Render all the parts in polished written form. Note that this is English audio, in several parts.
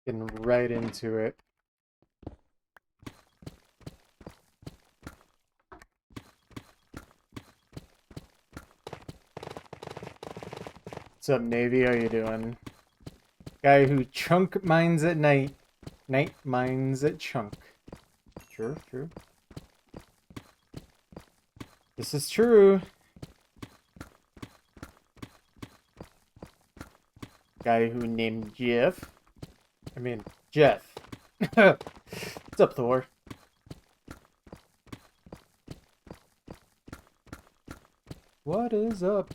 Getting right into it. What's up, Navy? How you doing? Guy who chunk mines at night. Night mines at chunk. True, true. This is true. Guy who named Jeff. Jeff. What's up, Thor? What is up?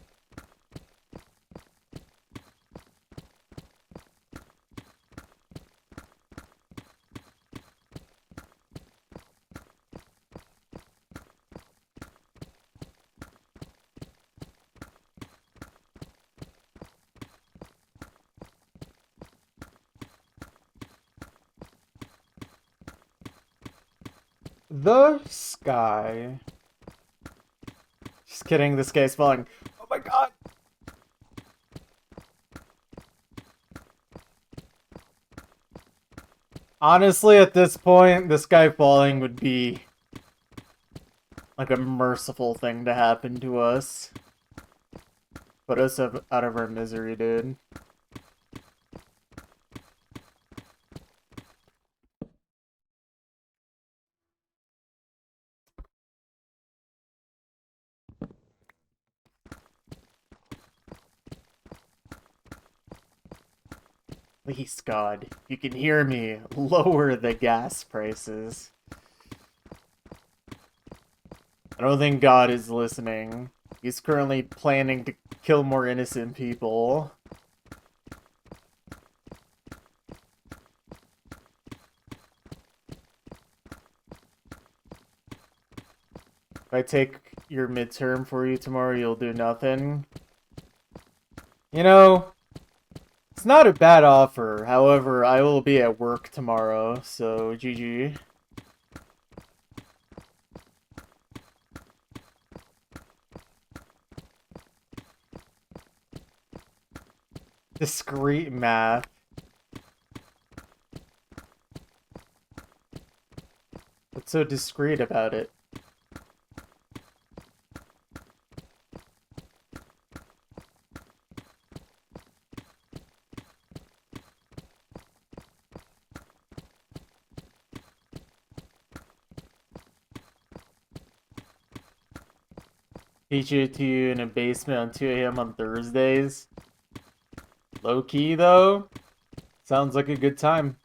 The sky. Just kidding, this guy's falling. Oh my god! Honestly, at this point, this guy falling would be like a merciful thing to happen to us. Put us out of our misery, dude. Please, God, if you can hear me, lower the gas prices. I don't think God is listening. He's currently planning to kill more innocent people. If I take your midterm for you tomorrow, you'll do nothing. You know, it's not a bad offer. However, I will be at work tomorrow, so GG. Discrete math. What's so discreet about it? Teach it to you in a basement on 2 a.m. on Thursdays. Low key, though. Sounds like a good time.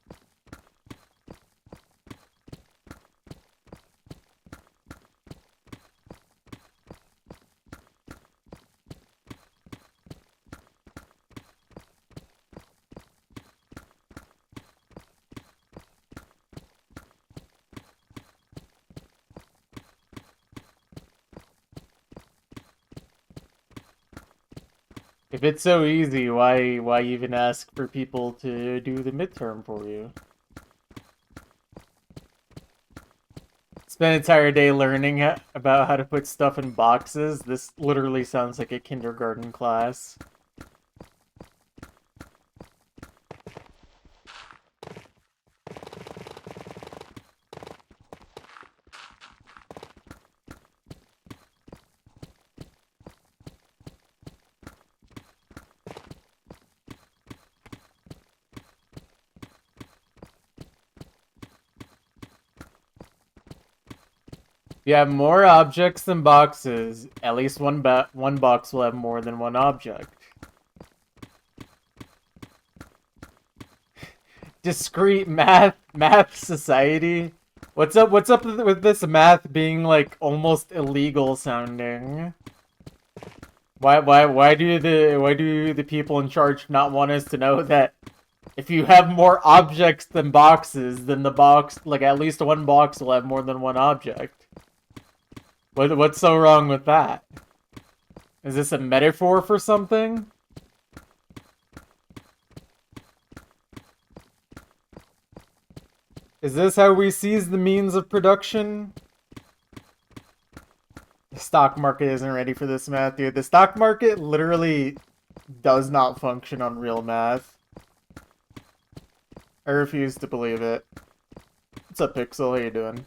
If it's so easy, why even ask for people to do the midterm for you? Spend an entire day learning about how to put stuff in boxes. This literally sounds like a kindergarten class. You have more objects than boxes. At least one box will have more than one object. Discrete math society. What's up with this math being like almost illegal sounding? Why do the people in charge not want us to know that if you have more objects than boxes, then the box, like at least one box will have more than one object? What's so wrong with that? Is this a metaphor for something? Is this how we seize the means of production? The stock market isn't ready for this math, dude. The stock market literally does not function on real math. I refuse to believe it. What's up, Pixel? How you doing?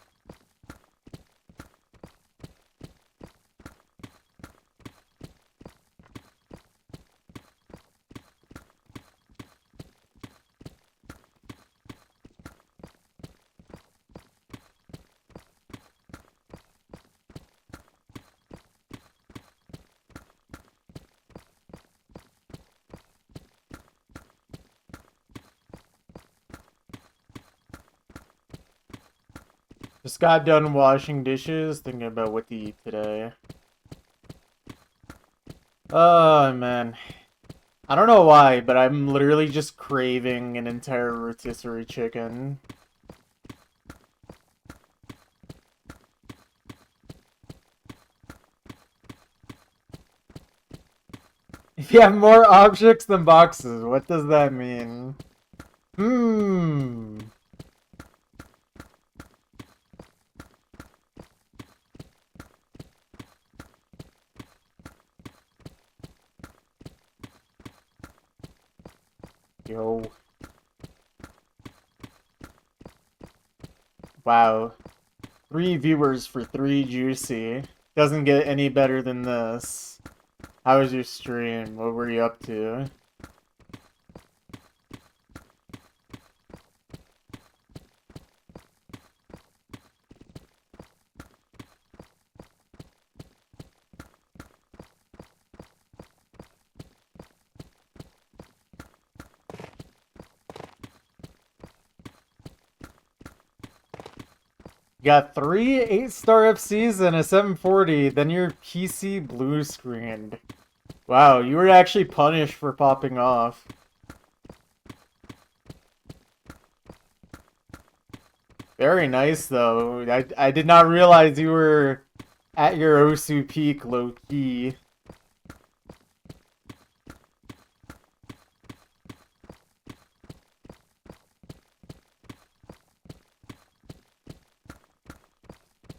Just got done washing dishes, thinking about what to eat today. Oh, man. I don't know why, but I'm literally just craving an entire rotisserie chicken. If you have more objects than boxes, what does that mean? Hmm. Yo. Wow. 3 viewers for 3 juicy. Doesn't get any better than this. How was your stream? What were you up to? Got 3 8-star FCs and a 740, then your PC blue screened. Wow, you were actually punished for popping off. Very nice, though. I did not realize you were at your Osu peak, low-key.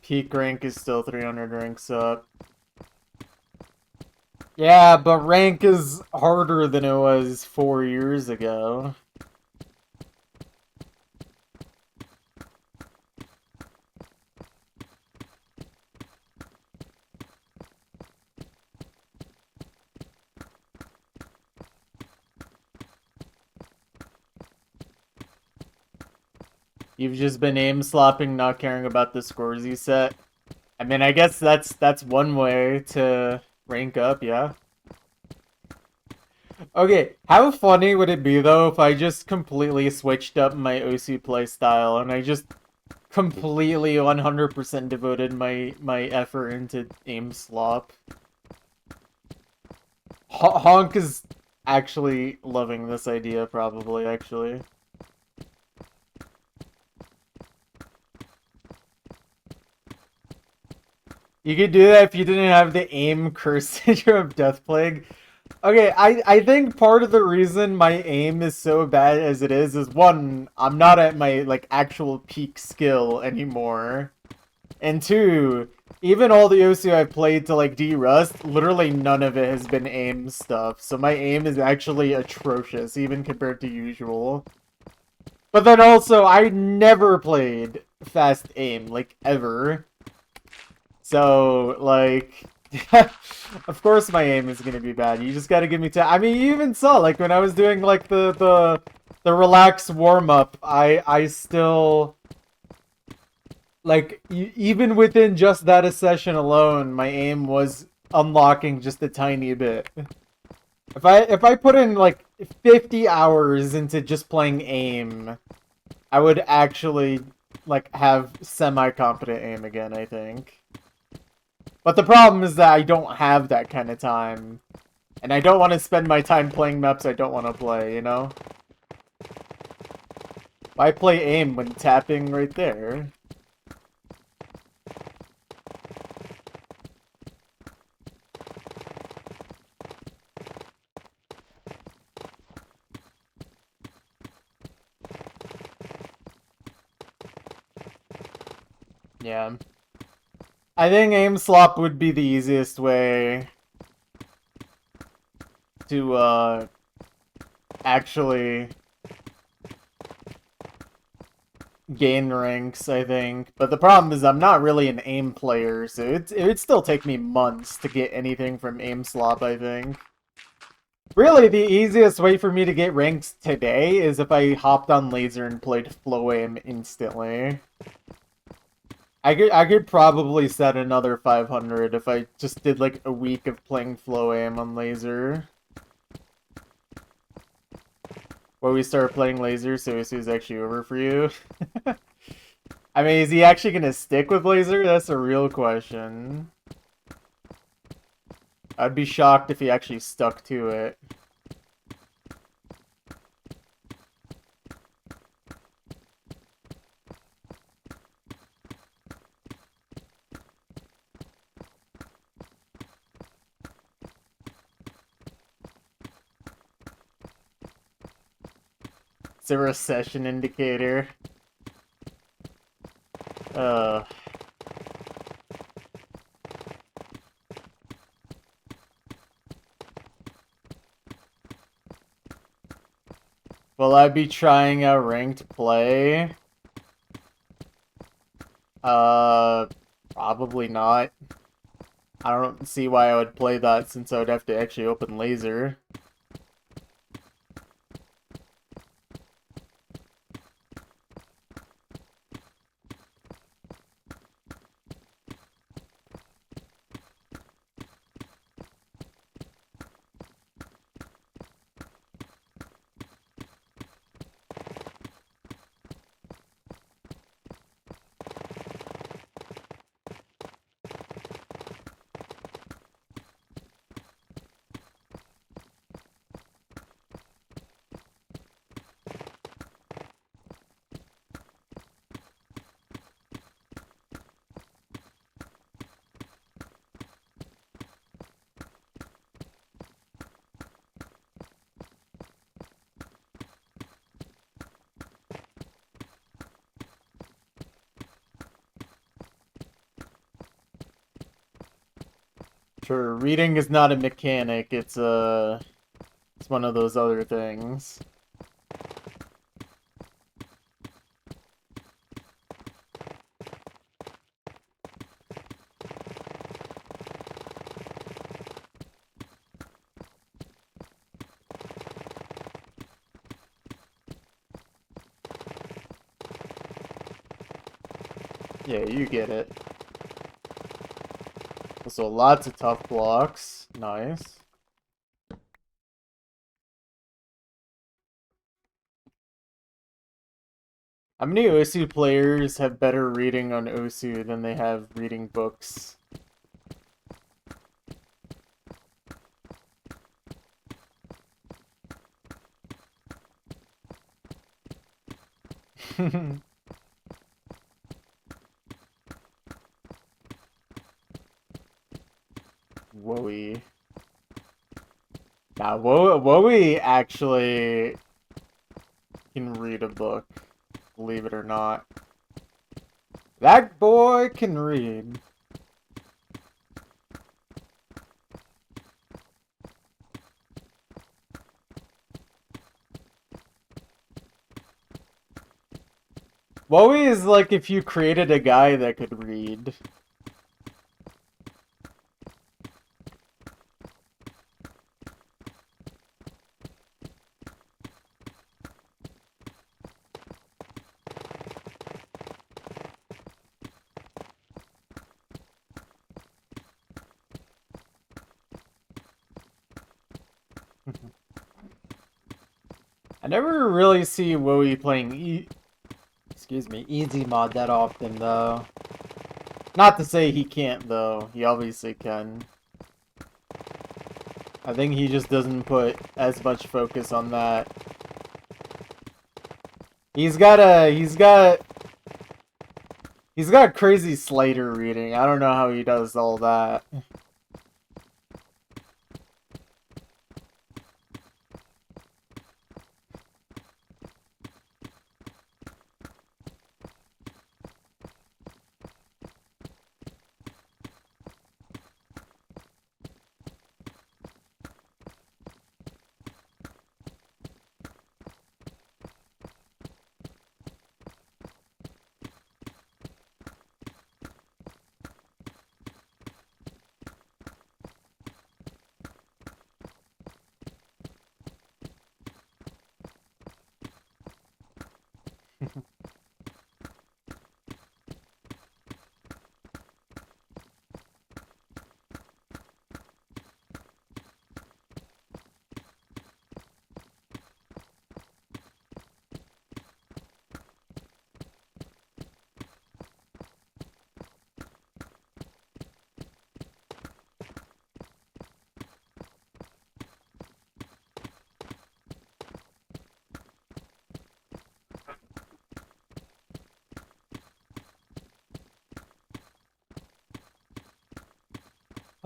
Peak rank is still 300 ranks up. Yeah, but rank is harder than it was 4 years ago. You've just been aim slopping, not caring about the scores you set. I mean, I guess that's one way to rank up, yeah. Okay, how funny would it be though if I just completely switched up my OC playstyle and I just completely 100% devoted my effort into aim slop? Honk is actually loving this idea, probably, actually. You could do that if you didn't have the aim curse syndrome of Death Plague. Okay, I think part of the reason my aim is so bad as it is one, I'm not at my like actual peak skill anymore. And two, even all the OC I've played to like D-Rust, literally none of it has been aim stuff. So my aim is actually atrocious, even compared to usual. But then also, I never played fast aim, like ever. So, like, of course my aim is gonna be bad. You just gotta give me time. I mean, you even saw, like, when I was doing, like, the relax warm-up, I still, like, even within just that a session alone, my aim was unlocking just a tiny bit. If I put in, like, 50 hours into just playing aim, I would actually, like, have semi-competent aim again, I think. But the problem is that I don't have that kind of time. And I don't want to spend my time playing maps I don't want to play, you know? Why play aim when tapping right there? Yeah. I think aim slop would be the easiest way to, actually gain ranks, I think. But the problem is I'm not really an aim player, so it would still take me months to get anything from aim slop, I think. Really, the easiest way for me to get ranks today is if I hopped on laser and played flow aim instantly. I could probably set another 500 if I just did like a week of playing flow aim on laser. Where we start playing laser, so this is actually over for you. I mean, is he actually gonna stick with laser? That's a real question. I'd be shocked if he actually stuck to it. It's a recession indicator. Uh. Will I be trying a ranked play? Probably not. I don't see why I would play that since I would have to actually open laser. Sure, reading is not a mechanic, it's one of those other things. Yeah, you get it. So lots of tough blocks. Nice. How many Osu players have better reading on Osu than they have reading books? Woey. Now, Woey actually can read a book, believe it or not. That boy can read. Woey is like if you created a guy that could read. I never really see Woey playing easy mod that often, though. Not to say he can't, though. He obviously can. I think he just doesn't put as much focus on that. He's got crazy Slater reading. I don't know how he does all that.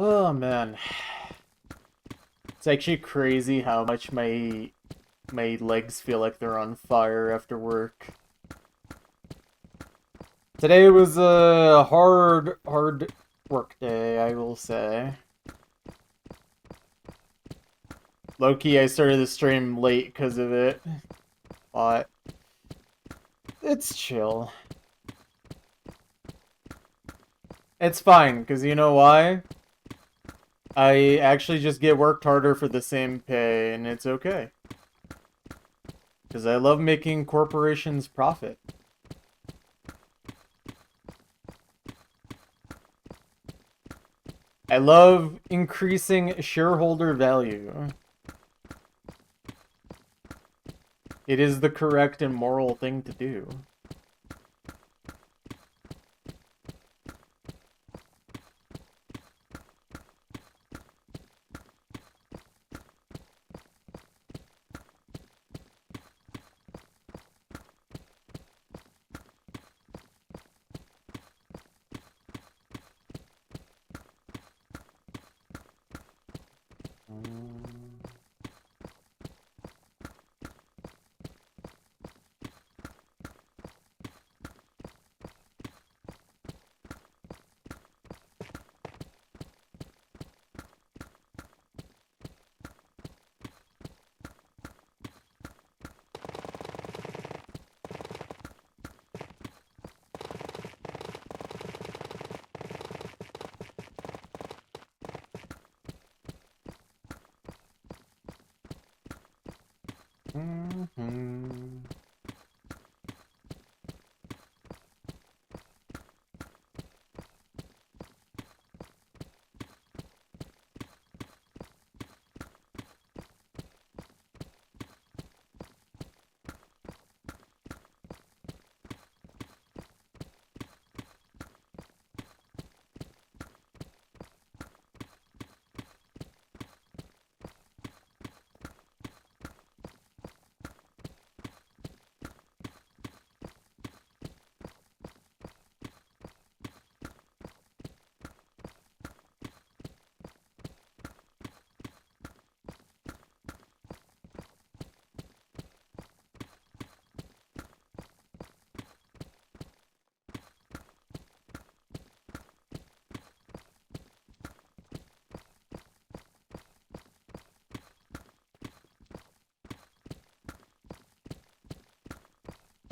Oh man. It's actually crazy how much my legs feel like they're on fire after work. Today was a hard work day, I will say. Low-key, I started the stream late because of it, but it's chill. It's fine, because you know why? I actually just get worked harder for the same pay, and it's okay. Because I love making corporations profit. I love increasing shareholder value. It is the correct and moral thing to do.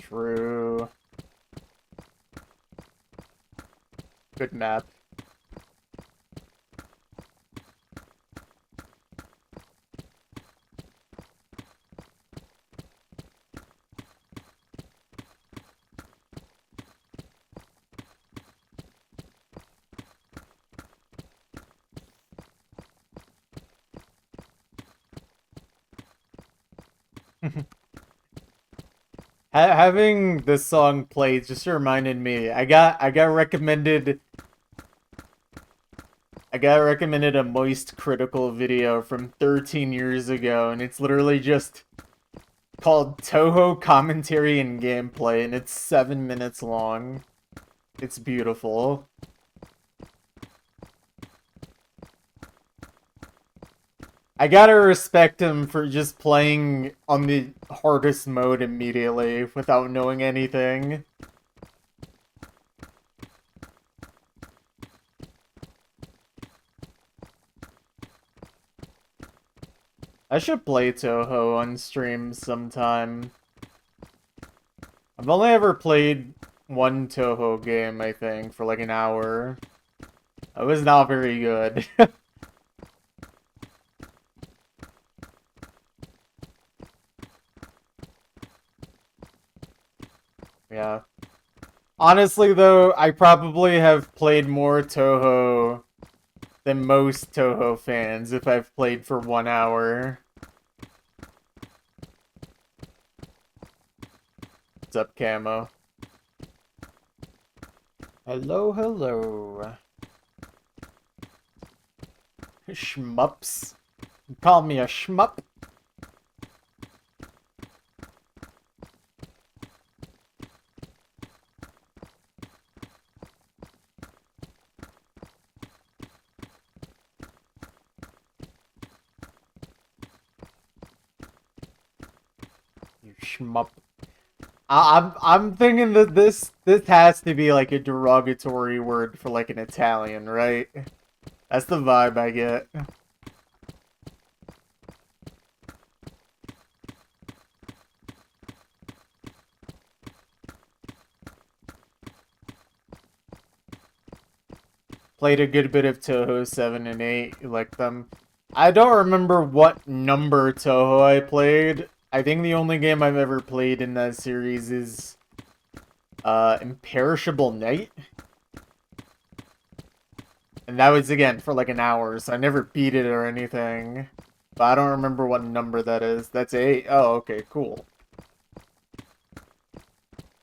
True. Good map. Having this song played just reminded me. I got recommended a Moist Critical video from 13 years ago, and it's literally just called Toho Commentary and Gameplay, and it's 7 minutes long. It's beautiful. I gotta respect him for just playing on the hardest mode immediately without knowing anything. I should play Toho on stream sometime. I've only ever played one Toho game, I think, for like an hour. It was not very good. Yeah. Honestly, though, I probably have played more Toho than most Toho fans if I've played for 1 hour. What's up, Camo? Hello, hello. Shmups. You call me a shmup? shmup. I'm thinking that this has to be like a derogatory word for like an Italian, right? That's the vibe I get. Played a good bit of Toho 7 and 8, like them. I don't remember what number Toho I played. I think the only game I've ever played in that series is Imperishable Night. And that was, again, for like an hour, so I never beat it or anything. But I don't remember what number that is. That's 8? Oh, okay, cool.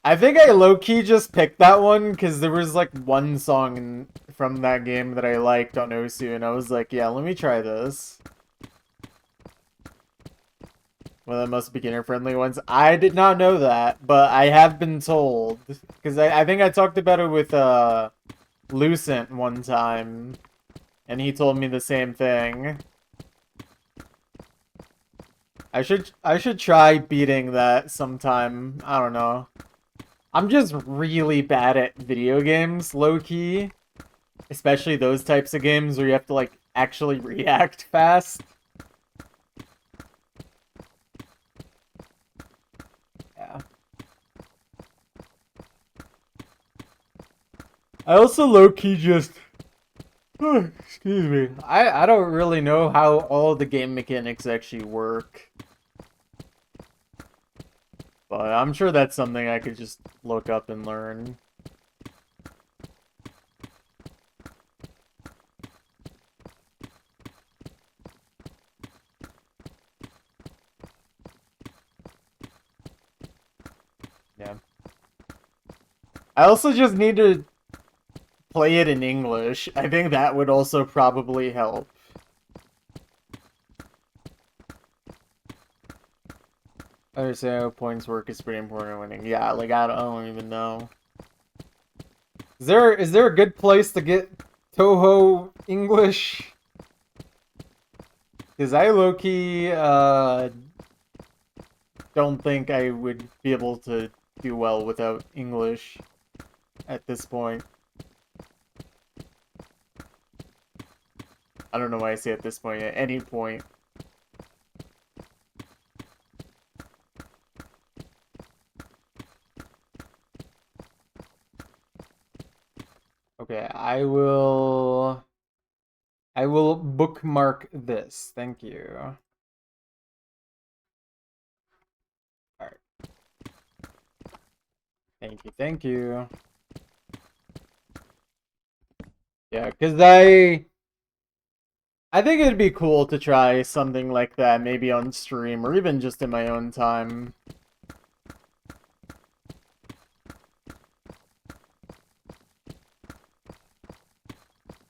I think I low-key just picked that one because there was like one song from that game that I liked on Osu, and I was like, yeah, let me try this. One of the most beginner-friendly ones. I did not know that, but I have been told. Because I think I talked about it with Lucent one time, and he told me the same thing. I should try beating that sometime. I don't know. I'm just really bad at video games, low-key. Especially those types of games where you have to, like, actually react fast. Yeah. I also low-key just... excuse me. I don't really know how all the game mechanics actually work. But I'm sure that's something I could just look up and learn. Yeah. I also just need to play it in English. I think that would also probably help. I understand how points work is pretty important in winning. Yeah, like I don't even know. Is there a good place to get Toho English? Because I low-key don't think I would be able to do well without English at this point. I don't know why I say at this point, at any point. Okay, I will bookmark this. Thank you. Alright. Thank you, thank you. Yeah, because I think it'd be cool to try something like that, maybe on stream, or even just in my own time.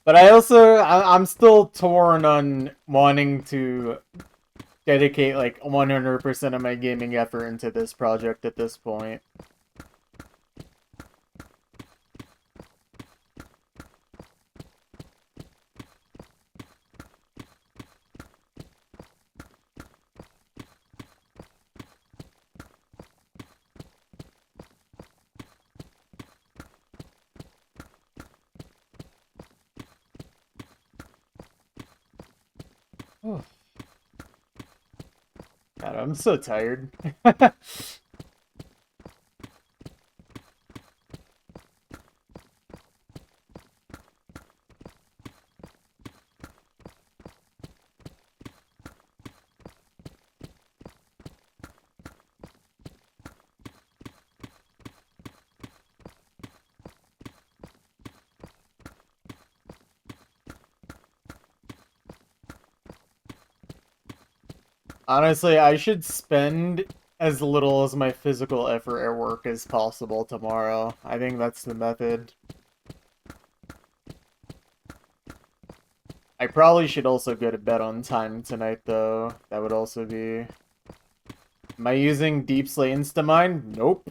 But I'm still torn on wanting to dedicate like 100% of my gaming effort into this project at this point. God, I'm so tired. Honestly, I should spend as little as my physical effort at work as possible tomorrow. I think that's the method. I probably should also go to bed on time tonight, though. That would also be... Am I using Deep Slate Instamine? Nope.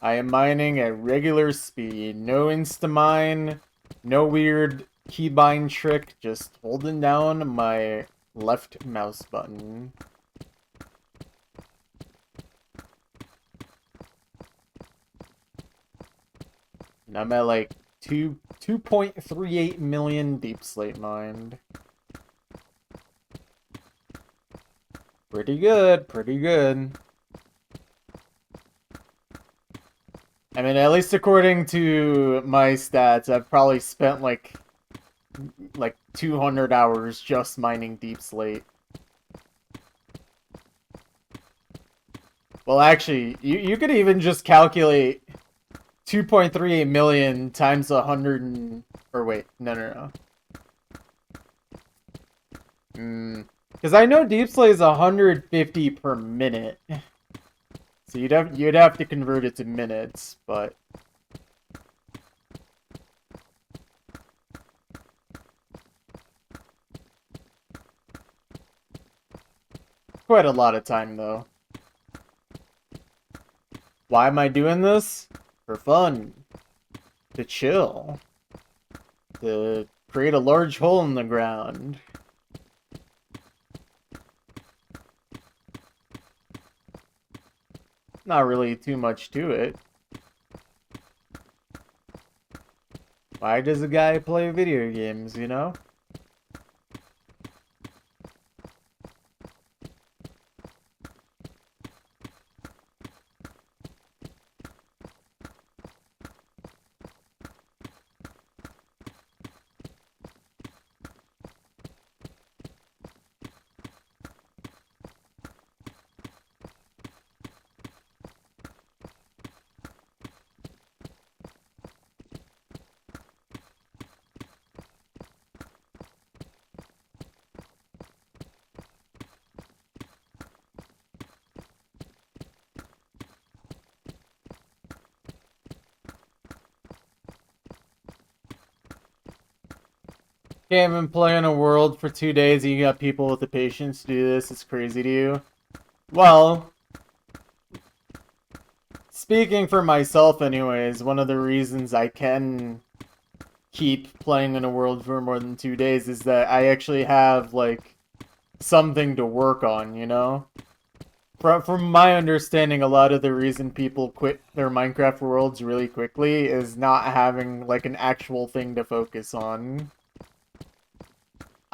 I am mining at regular speed. No Instamine, no weird keybind trick, just holding down my left mouse button. And I'm at like 2.38 million deep slate mined. Pretty good, pretty good. I mean, at least according to my stats, I've probably spent like 200 hours just mining deep slate. Well, actually, you could even just calculate 2.38 million times 100 and... Or wait, no. Because I know deep slate is 150 per minute. So you'd have to convert it to minutes, but... Quite a lot of time, though. Why am I doing this? For fun. To chill. To create a large hole in the ground. Not really too much to it. Why does a guy play video games, you know? Can't even play in a world for 2 days and you got people with the patience to do this. It's crazy to you. Well, speaking for myself anyways, one of the reasons I can keep playing in a world for more than 2 days is that I actually have, like, something to work on, you know? From my understanding, a lot of the reason people quit their Minecraft worlds really quickly is not having, like, an actual thing to focus on.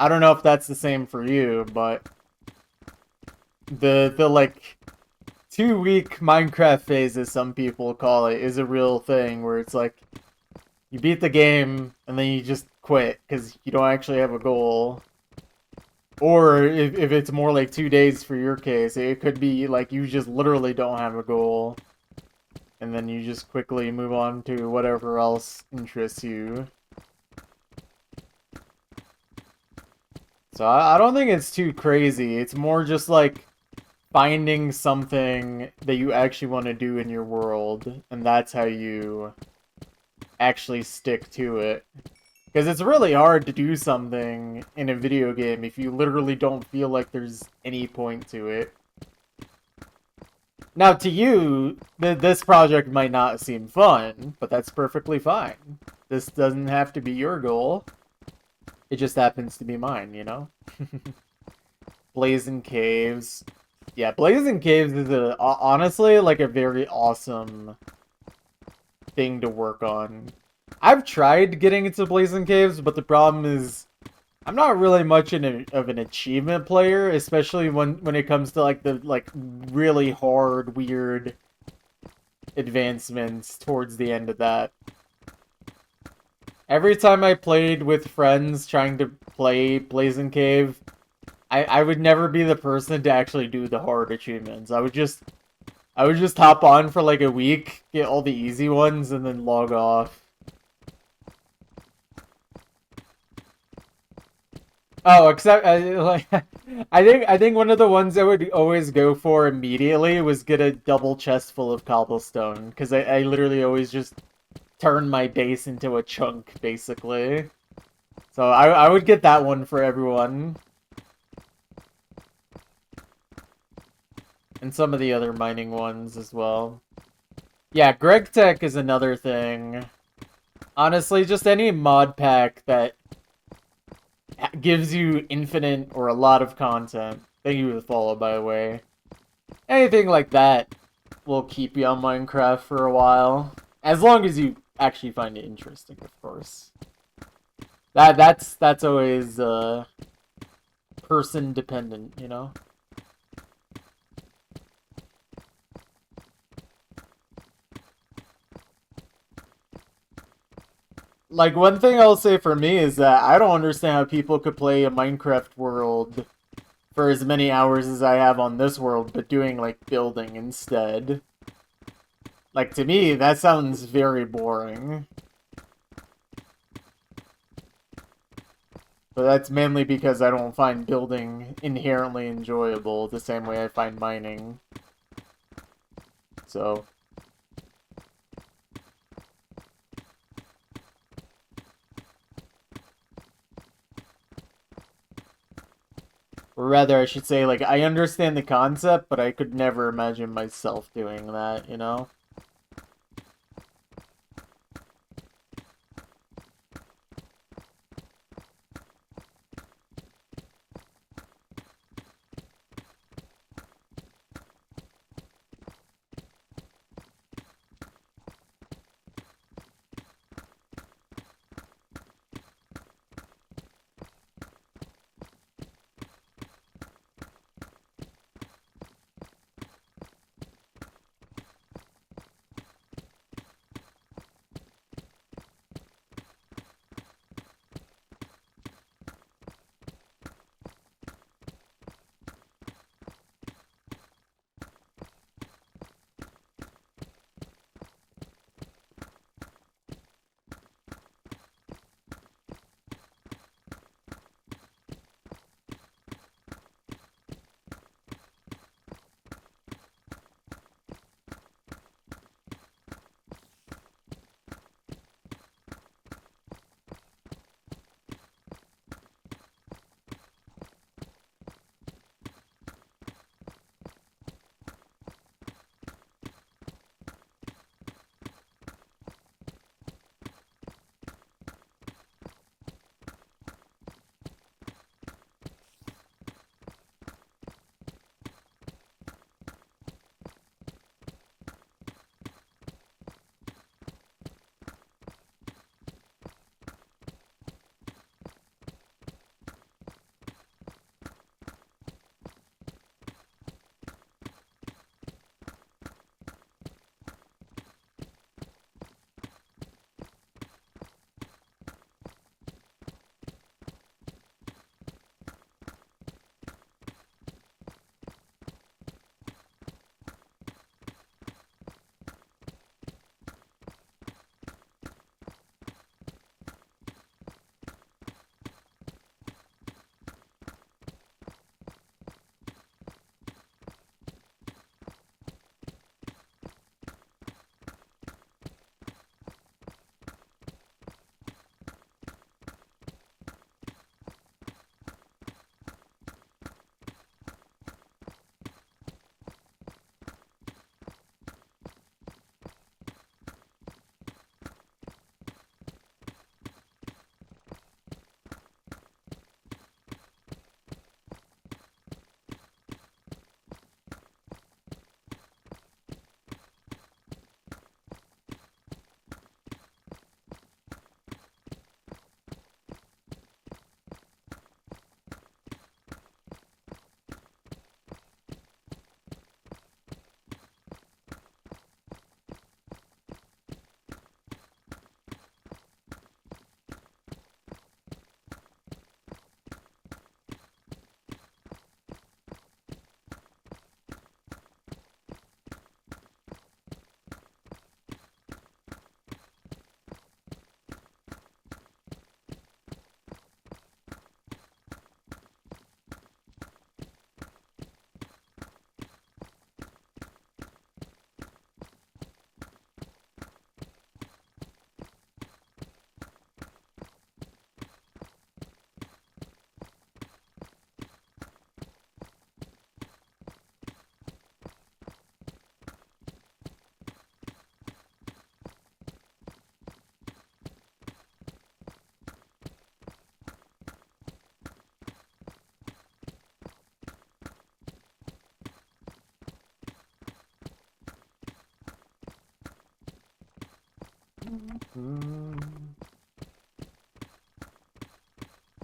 I don't know if that's the same for you, but the like 2-week Minecraft phase, as some people call it, is a real thing where it's like you beat the game and then you just quit because you don't actually have a goal. Or if it's more like 2 days for your case, it could be like you just literally don't have a goal and then you just quickly move on to whatever else interests you. So I don't think it's too crazy. It's more just like finding something that you actually want to do in your world, and that's how you actually stick to it. Because it's really hard to do something in a video game if you literally don't feel like there's any point to it. Now, to you, this project might not seem fun, but that's perfectly fine. This doesn't have to be your goal. It just happens to be mine, you know? Blazing Caves. Yeah, Blazing Caves is honestly like a very awesome thing to work on. I've tried getting into Blazing Caves, but the problem is I'm not really much of an achievement player, especially when it comes to like the really hard, weird advancements towards the end of that. Every time I played with friends trying to play Blazing Cave, I would never be the person to actually do the hard achievements. I would just hop on for like a week, get all the easy ones, and then log off. Oh, except I think one of the ones I would always go for immediately was get a double chest full of cobblestone, because I literally always just turn my base into a chunk, basically. So I would get that one for everyone. And some of the other mining ones as well. Yeah, GregTech is another thing. Honestly, just any mod pack that gives you infinite or a lot of content. Thank you for the follow, by the way. Anything like that will keep you on Minecraft for a while. As long as you actually find it interesting, of course. That's always person dependent, you know? Like, one thing I'll say for me is that I don't understand how people could play a Minecraft world for as many hours as I have on this world, but doing, like, building instead. Like, to me, that sounds very boring. But that's mainly because I don't find building inherently enjoyable the same way I find mining. So, or rather, I should say, like, I understand the concept, but I could never imagine myself doing that, you know?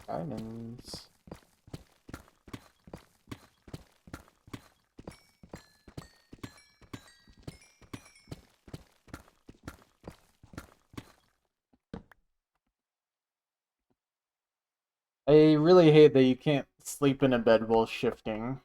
Diamonds. I really hate that you can't sleep in a bed while shifting.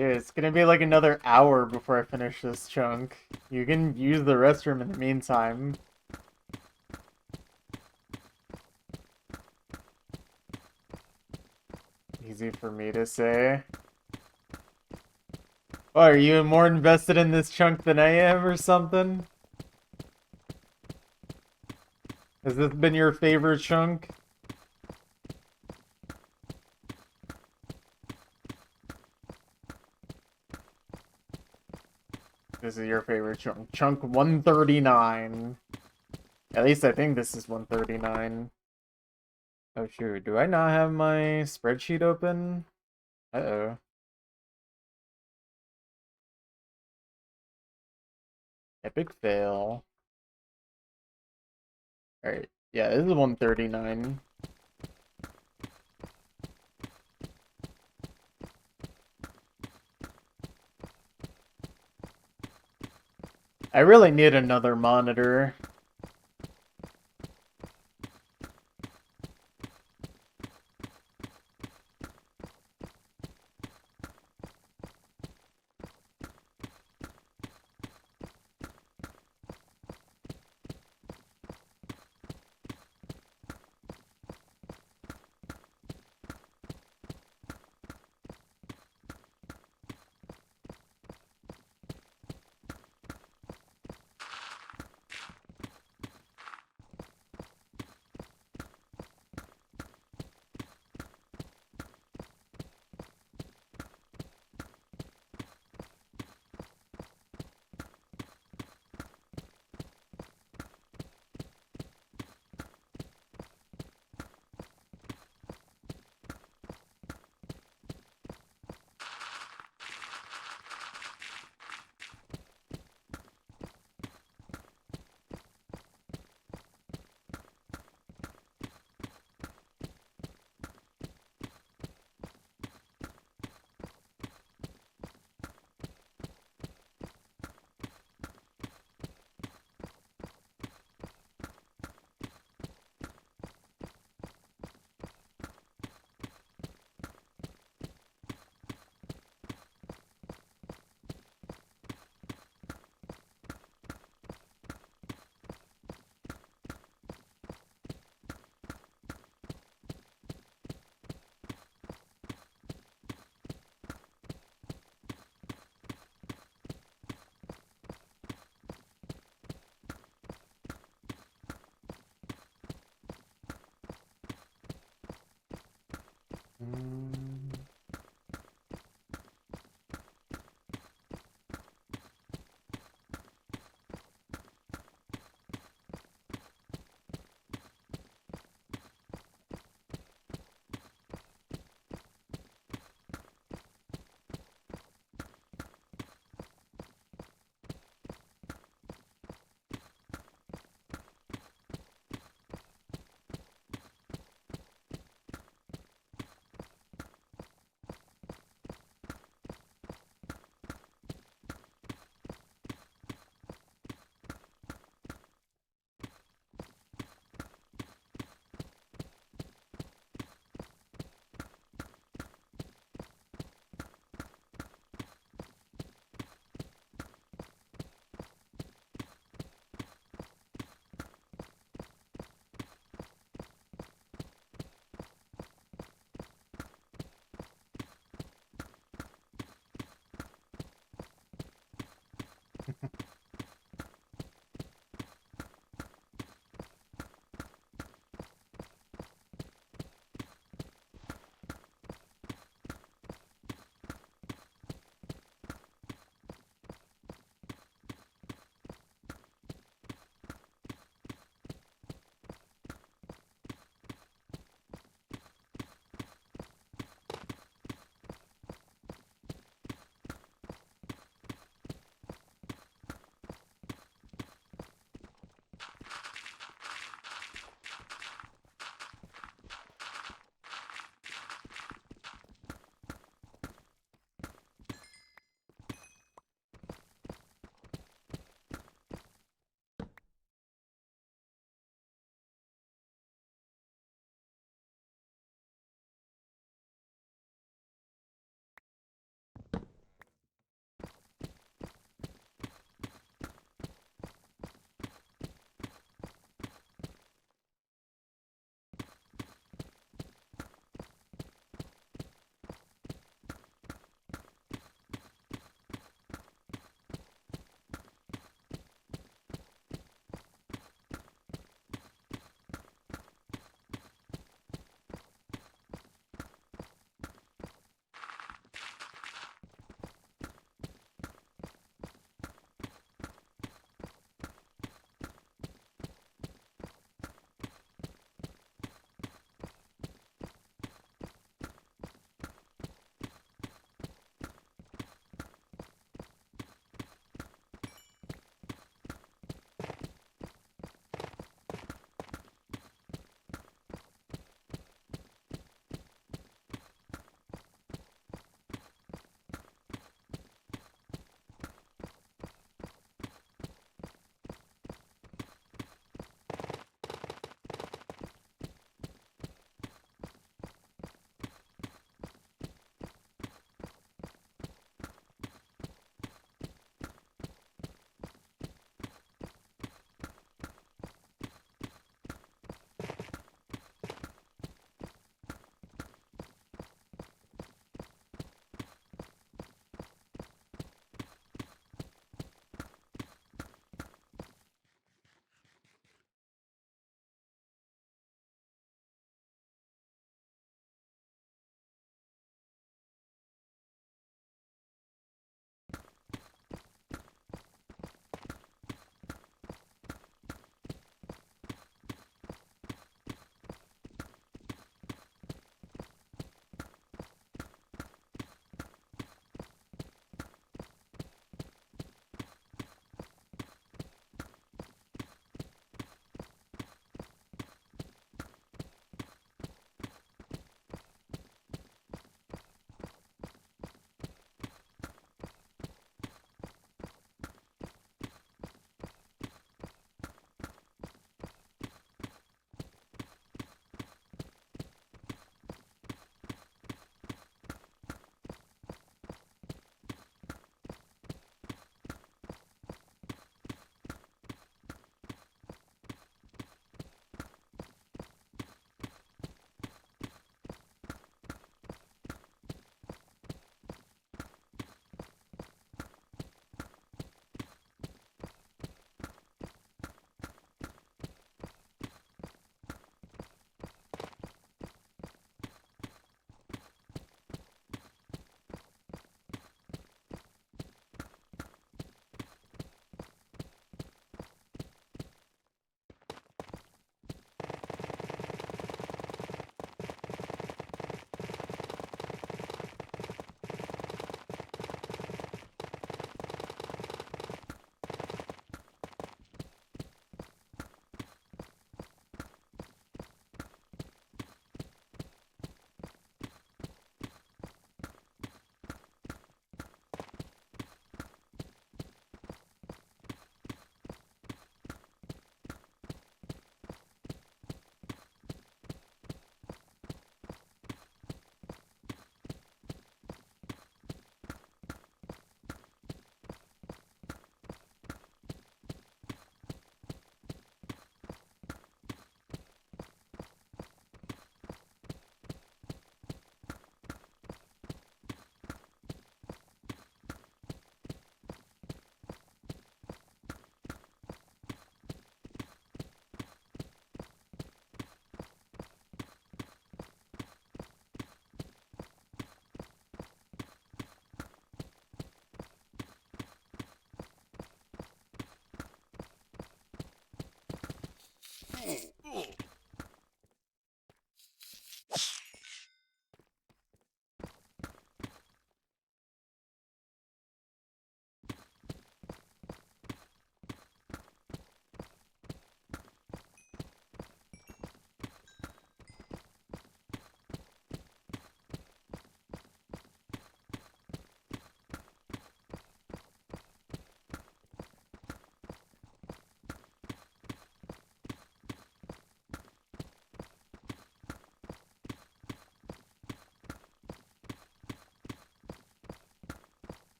Dude, it's gonna be like another hour before I finish this chunk. You can use the restroom in the meantime. Easy for me to say. Oh, are you more invested in this chunk than I am or something? Has this been your favorite chunk? This is your favorite chunk. Chunk 139. At least I think this is 139. Oh shoot, do I not have my spreadsheet open? Uh-oh. Epic fail. Alright, yeah, this is 139. I really need another monitor.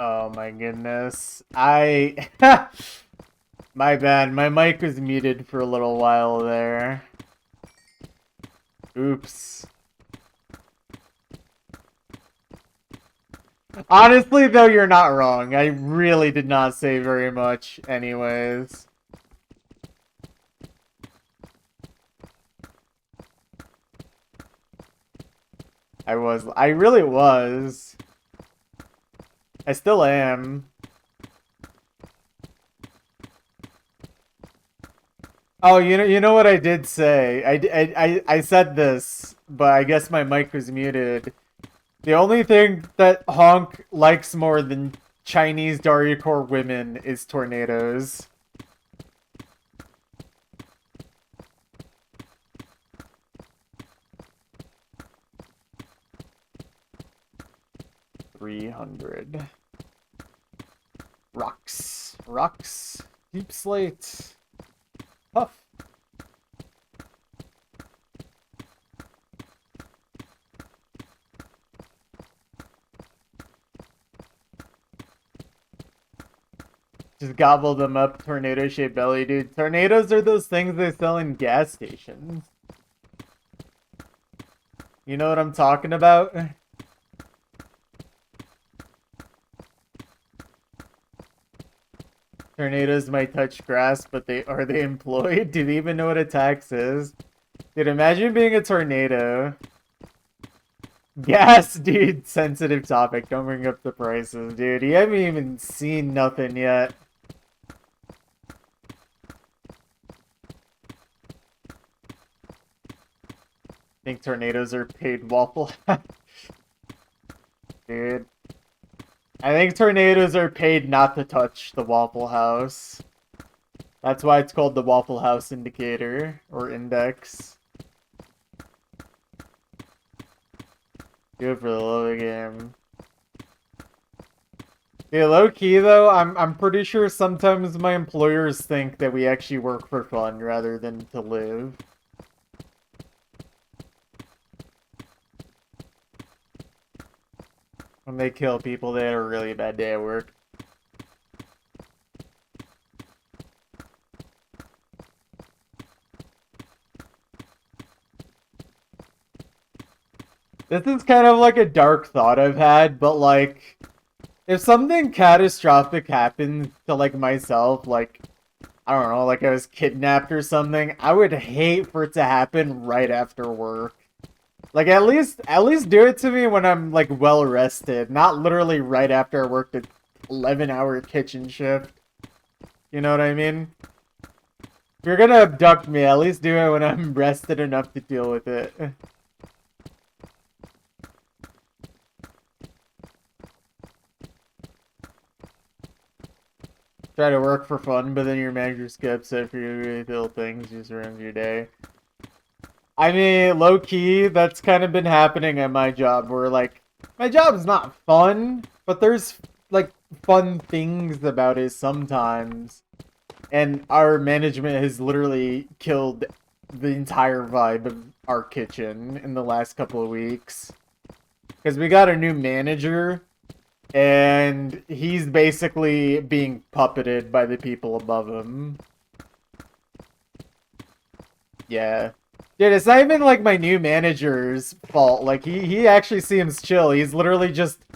Oh my goodness. My bad. My mic was muted for a little while there. Oops. Honestly, though, you're not wrong. I really did not say very much anyways. I really was. I still am. Oh, you know what I did say? I said this, but I guess my mic was muted. The only thing that Honk likes more than Chinese Dariacore women is tornadoes. $300. Rocks. Deep slate. Puff. Just gobble them up, tornado-shaped belly, dude. Tornadoes are those things they sell in gas stations. You know what I'm talking about? Tornadoes might touch grass, but are they employed? Do they even know what a tax is? Dude, imagine being a tornado. Gas, dude. Sensitive topic. Don't bring up the prices, dude. You haven't even seen nothing yet. Think tornadoes are paid waffle. Dude. I think tornadoes are paid not to touch the Waffle House. That's why it's called the Waffle House indicator or index. Do it for the love of the game. Yeah, low key though, I'm pretty sure sometimes my employers think that we actually work for fun rather than to live. When they kill people, they had a really bad day at work. This is kind of like a dark thought I've had, but like, if something catastrophic happened to like myself, like, I don't know, like I was kidnapped or something, I would hate for it to happen right after work. Like at least do it to me when I'm like well rested, not literally right after I worked an 11-hour kitchen shift. You know what I mean? If you're gonna abduct me, at least do it when I'm rested enough to deal with it. Try to work for fun, but then your manager skips it for you really little things, just ruins your day. I mean, low-key, that's kind of been happening at my job, where, like, my job's not fun, but there's, like, fun things about it sometimes. And our management has literally killed the entire vibe of our kitchen in the last couple of weeks. Because we got a new manager, and he's basically being puppeted by the people above him. Yeah. Dude, it's not even like my new manager's fault. Like he actually seems chill. He's literally just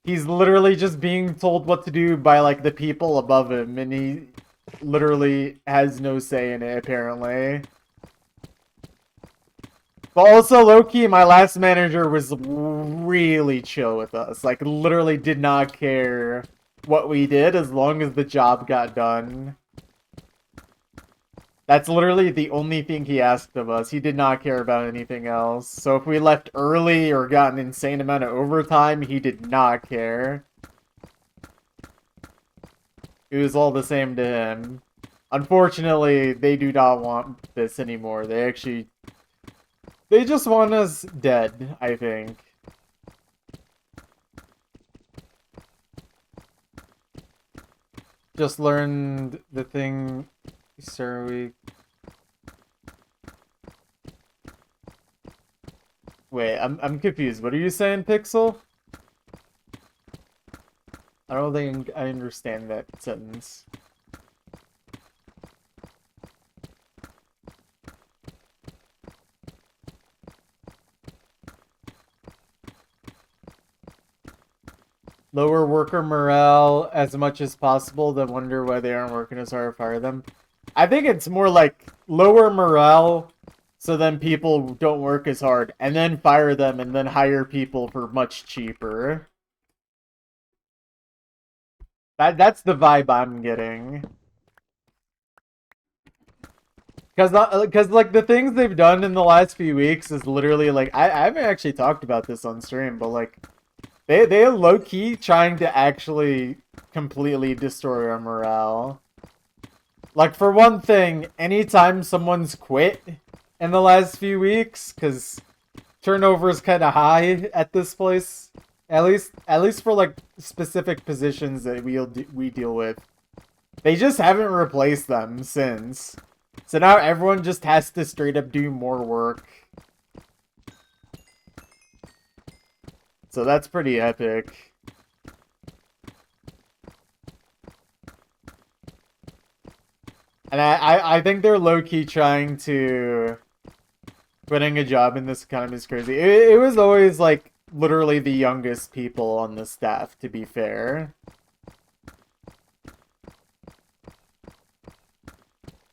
being told what to do by like the people above him, and he literally has no say in it apparently. But also low-key, my last manager was really chill with us. Like literally did not care what we did as long as the job got done. That's literally the only thing he asked of us. He did not care about anything else. So if we left early or got an insane amount of overtime, he did not care. It was all the same to him. Unfortunately, they do not want this anymore. They just want us dead, I think. Just learned the thing, sir, Wait, I'm confused. What are you saying, Pixel? I don't think I understand that sentence. Lower worker morale as much as possible, then wonder why they aren't working as hard, fire them. I think it's more like lower morale so then people don't work as hard, and then fire them and then hire people for much cheaper. That's the vibe I'm getting. Because like the things they've done in the last few weeks is literally like I haven't actually talked about this on stream, but like they low key trying to actually completely destroy our morale. Like for one thing, anytime someone's quit in the last few weeks, because turnover is kind of high at this place, at least for like specific positions that we deal with, they just haven't replaced them since. So now everyone just has to straight up do more work. So that's pretty epic. And I think they're low-key trying to... Quitting a job in this economy is crazy. It was always, like, literally the youngest people on the staff, to be fair.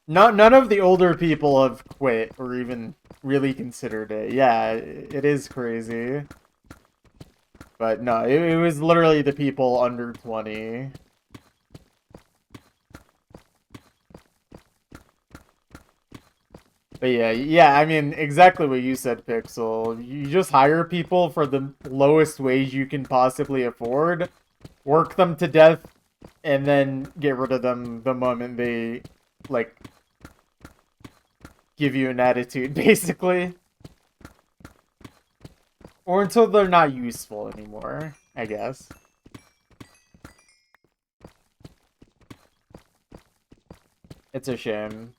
None of the older people have quit or even really considered it. Yeah, it is crazy. But no, it was literally the people under 20. But yeah, I mean, exactly what you said, Pixel. You just hire people for the lowest wage you can possibly afford, work them to death, and then get rid of them the moment they, like, give you an attitude, basically. Or until they're not useful anymore, I guess. It's a shame.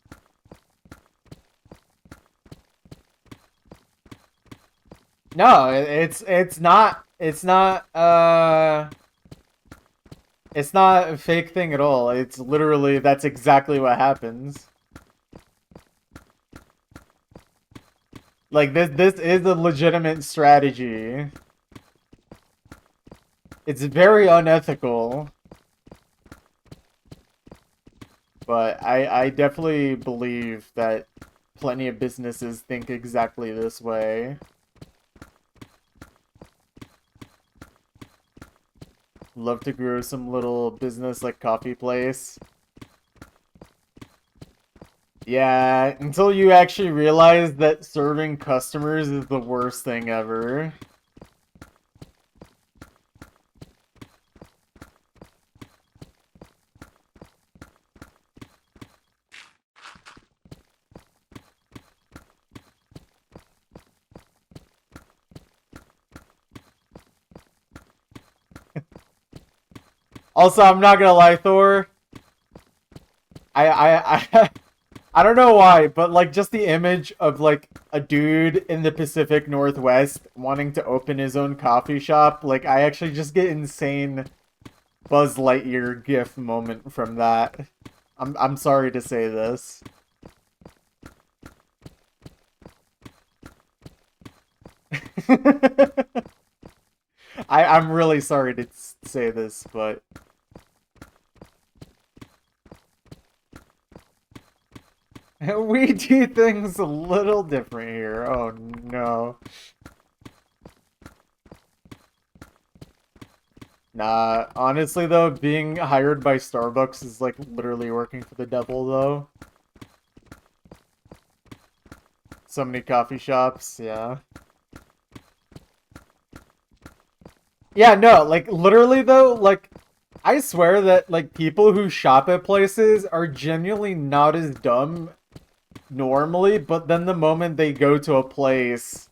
No, it's not it's not a fake thing at all. It's literally that's exactly what happens. Like this is a legitimate strategy. It's very unethical. But I definitely believe that plenty of businesses think exactly this way. Love to grow some little business like coffee place. Yeah, until you actually realize that serving customers is the worst thing ever. Also, I'm not gonna lie, Thor. I I don't know why, but like just the image of like a dude in the Pacific Northwest wanting to open his own coffee shop, like I actually just get insane Buzz Lightyear gif moment from that. I'm sorry to say this. I'm really sorry to say this, but we do things a little different here. Oh no. Nah, honestly though, being hired by Starbucks is like literally working for the devil though. So many coffee shops, yeah. Yeah, no, like literally though, like I swear that like people who shop at places are genuinely not as dumb normally, but then the moment they go to a place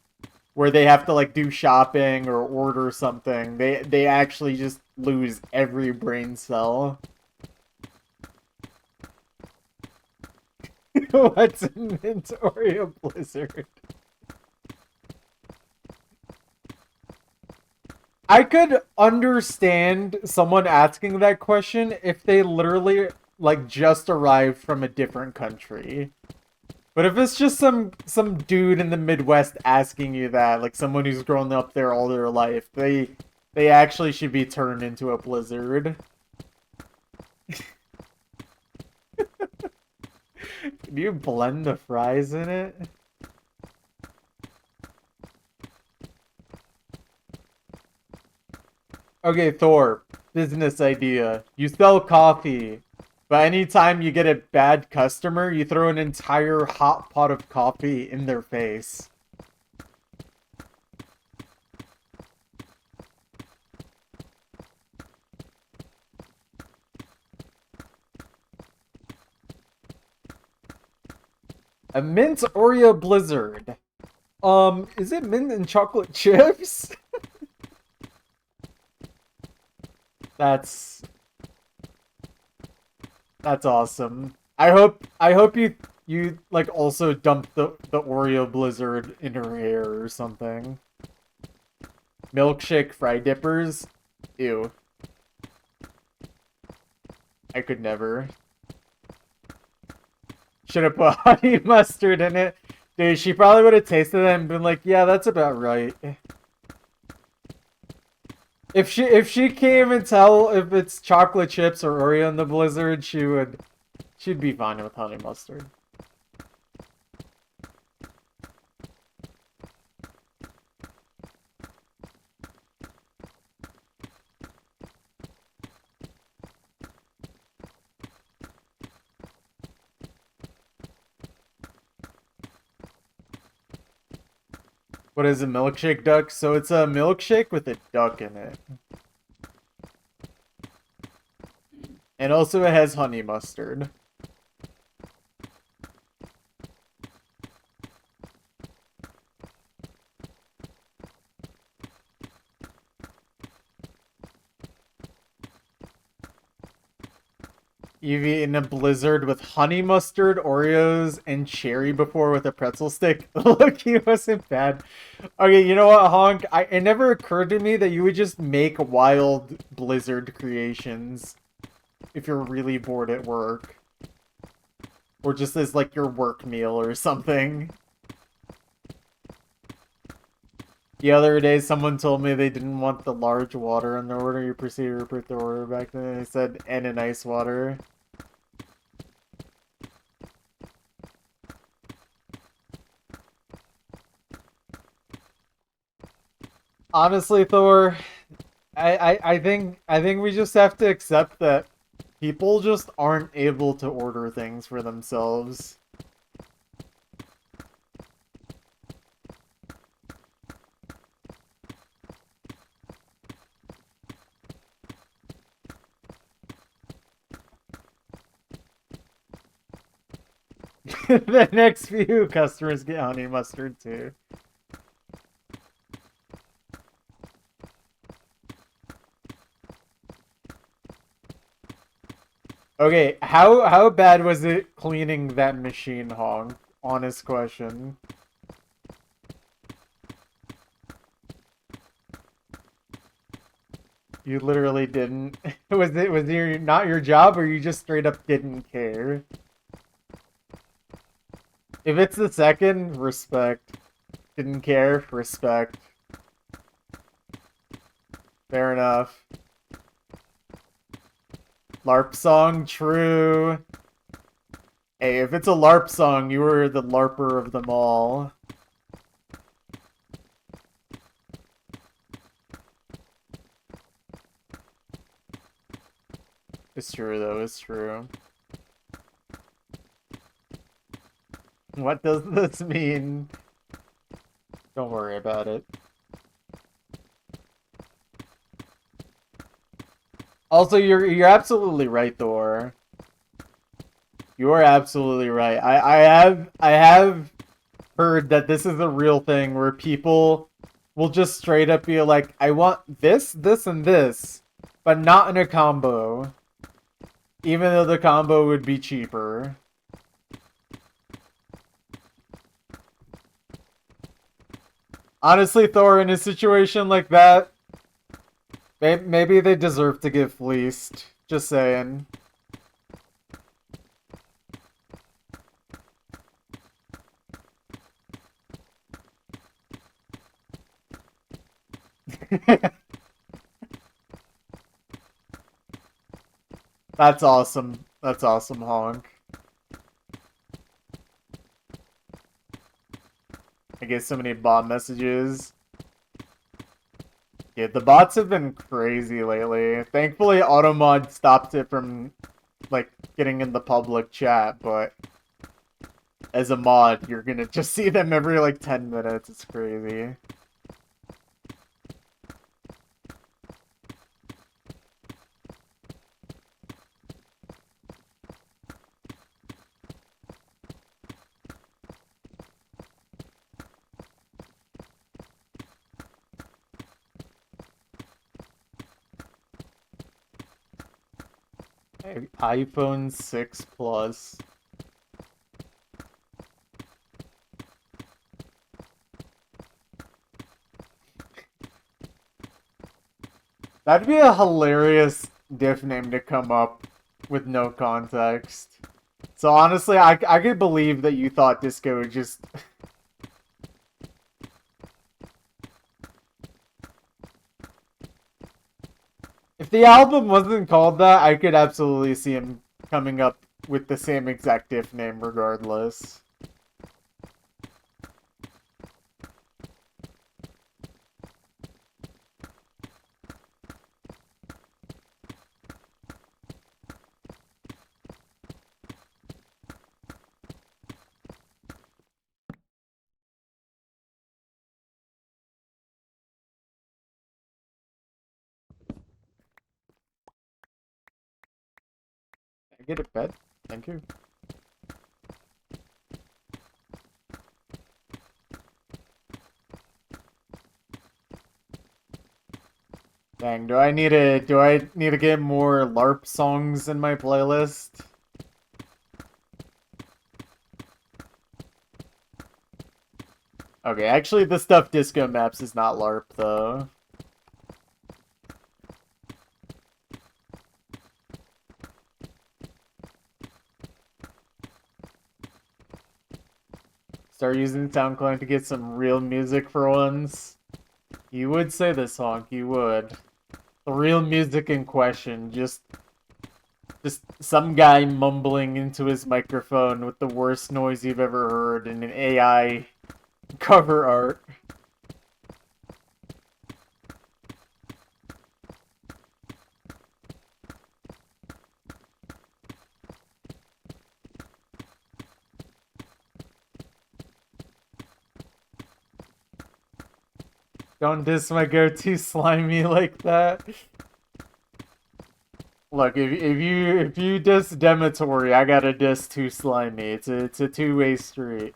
where they have to like do shopping or order something, they actually just lose every brain cell. What's inventory of Blizzard? I could understand someone asking that question if they literally like just arrived from a different country. But if it's just some dude in the Midwest asking you that, like someone who's grown up there all their life, they actually should be turned into a blizzard. Can you blend the fries in it? Okay, Thor, business idea. You sell coffee, but anytime you get a bad customer, you throw an entire hot pot of coffee in their face. A mint Oreo blizzard. Is it mint and chocolate chips? That's that's awesome. I hope you like also dump the Oreo blizzard in her hair or something. Milkshake fry dippers? Ew. I could never. Should have put honey mustard in it. Dude, she probably would have tasted it and been like, yeah, that's about right. If she can't even tell if it's chocolate chips or Oreo in the blizzard, she'd be fine with honey mustard. What is a milkshake duck? So it's a milkshake with a duck in it. And also it has honey mustard. You've eaten a blizzard with honey mustard, Oreos, and cherry before with a pretzel stick? Look, he wasn't bad. Okay, you know what, Honk? It never occurred to me that you would just make wild blizzard creations if you're really bored at work. Or just as like your work meal or something. The other day, someone told me they didn't want the large water in their order. You proceeded to put the order back then. They said, and an ice water. Honestly, Thor, I think we just have to accept that people just aren't able to order things for themselves. The next few customers get honey mustard too. Okay, how bad was it cleaning that machine, Hong? Honest question. You literally didn't. Was it not your job, or you just straight up didn't care? If it's the second, respect. Didn't care, respect. Fair enough. LARP song, true. Hey, if it's a LARP song, you were the LARPer of them all. It's true, though. It's true. What does this mean? Don't worry about it. Also, you're absolutely right, Thor. You are absolutely right. I have heard that this is a real thing where people will just straight up be like, I want this, this, and this, but not in a combo. Even though the combo would be cheaper. Honestly, Thor, in a situation like that, Maybe they deserve to get fleeced. Just saying. That's awesome. That's awesome, Honk. I get so many bot messages. Yeah, the bots have been crazy lately. Thankfully, Automod stopped it from, like, getting in the public chat, but as a mod, you're gonna just see them every, like, 10 minutes. It's crazy. Hey, iPhone 6 Plus. That'd be a hilarious diff name to come up with no context. So honestly, I could believe that you thought Disco would just... If the album wasn't called that, I could absolutely see him coming up with the same exact diff name regardless. I get it, bet. Thank you. Dang, do I need to get more LARP songs in my playlist? Okay, actually the stuff Disco Maps is not LARP though. Start using SoundCloud to get some real music for once. You would say this, Honk, you would. The real music in question, just some guy mumbling into his microphone with the worst noise you've ever heard in an AI cover art. Don't diss my goatee slimy like that. Look, if you diss Dematory, I gotta diss Too Slimy. It's a two-way street.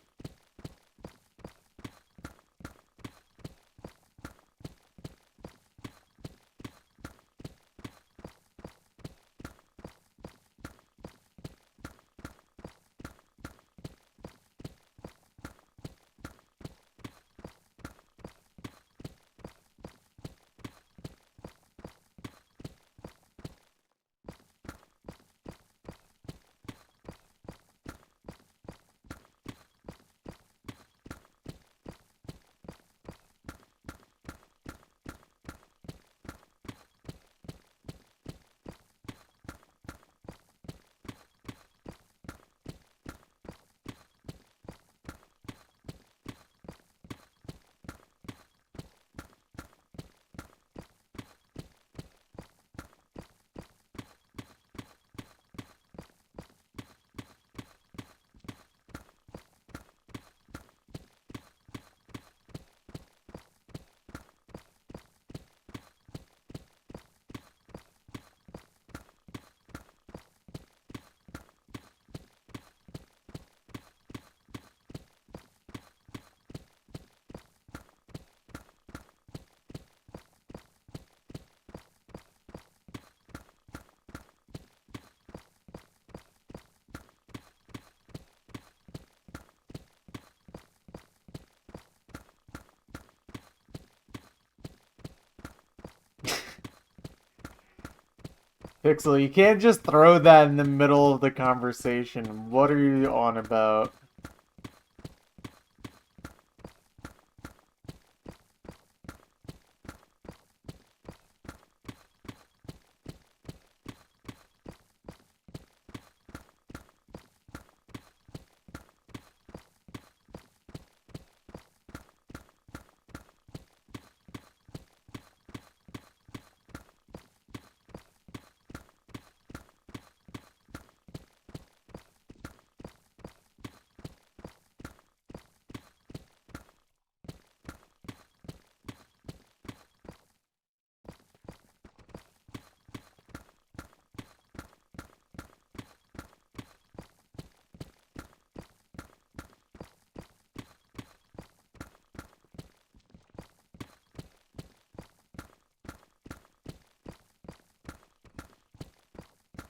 Pixel, you can't just throw that in the middle of the conversation. What are you on about?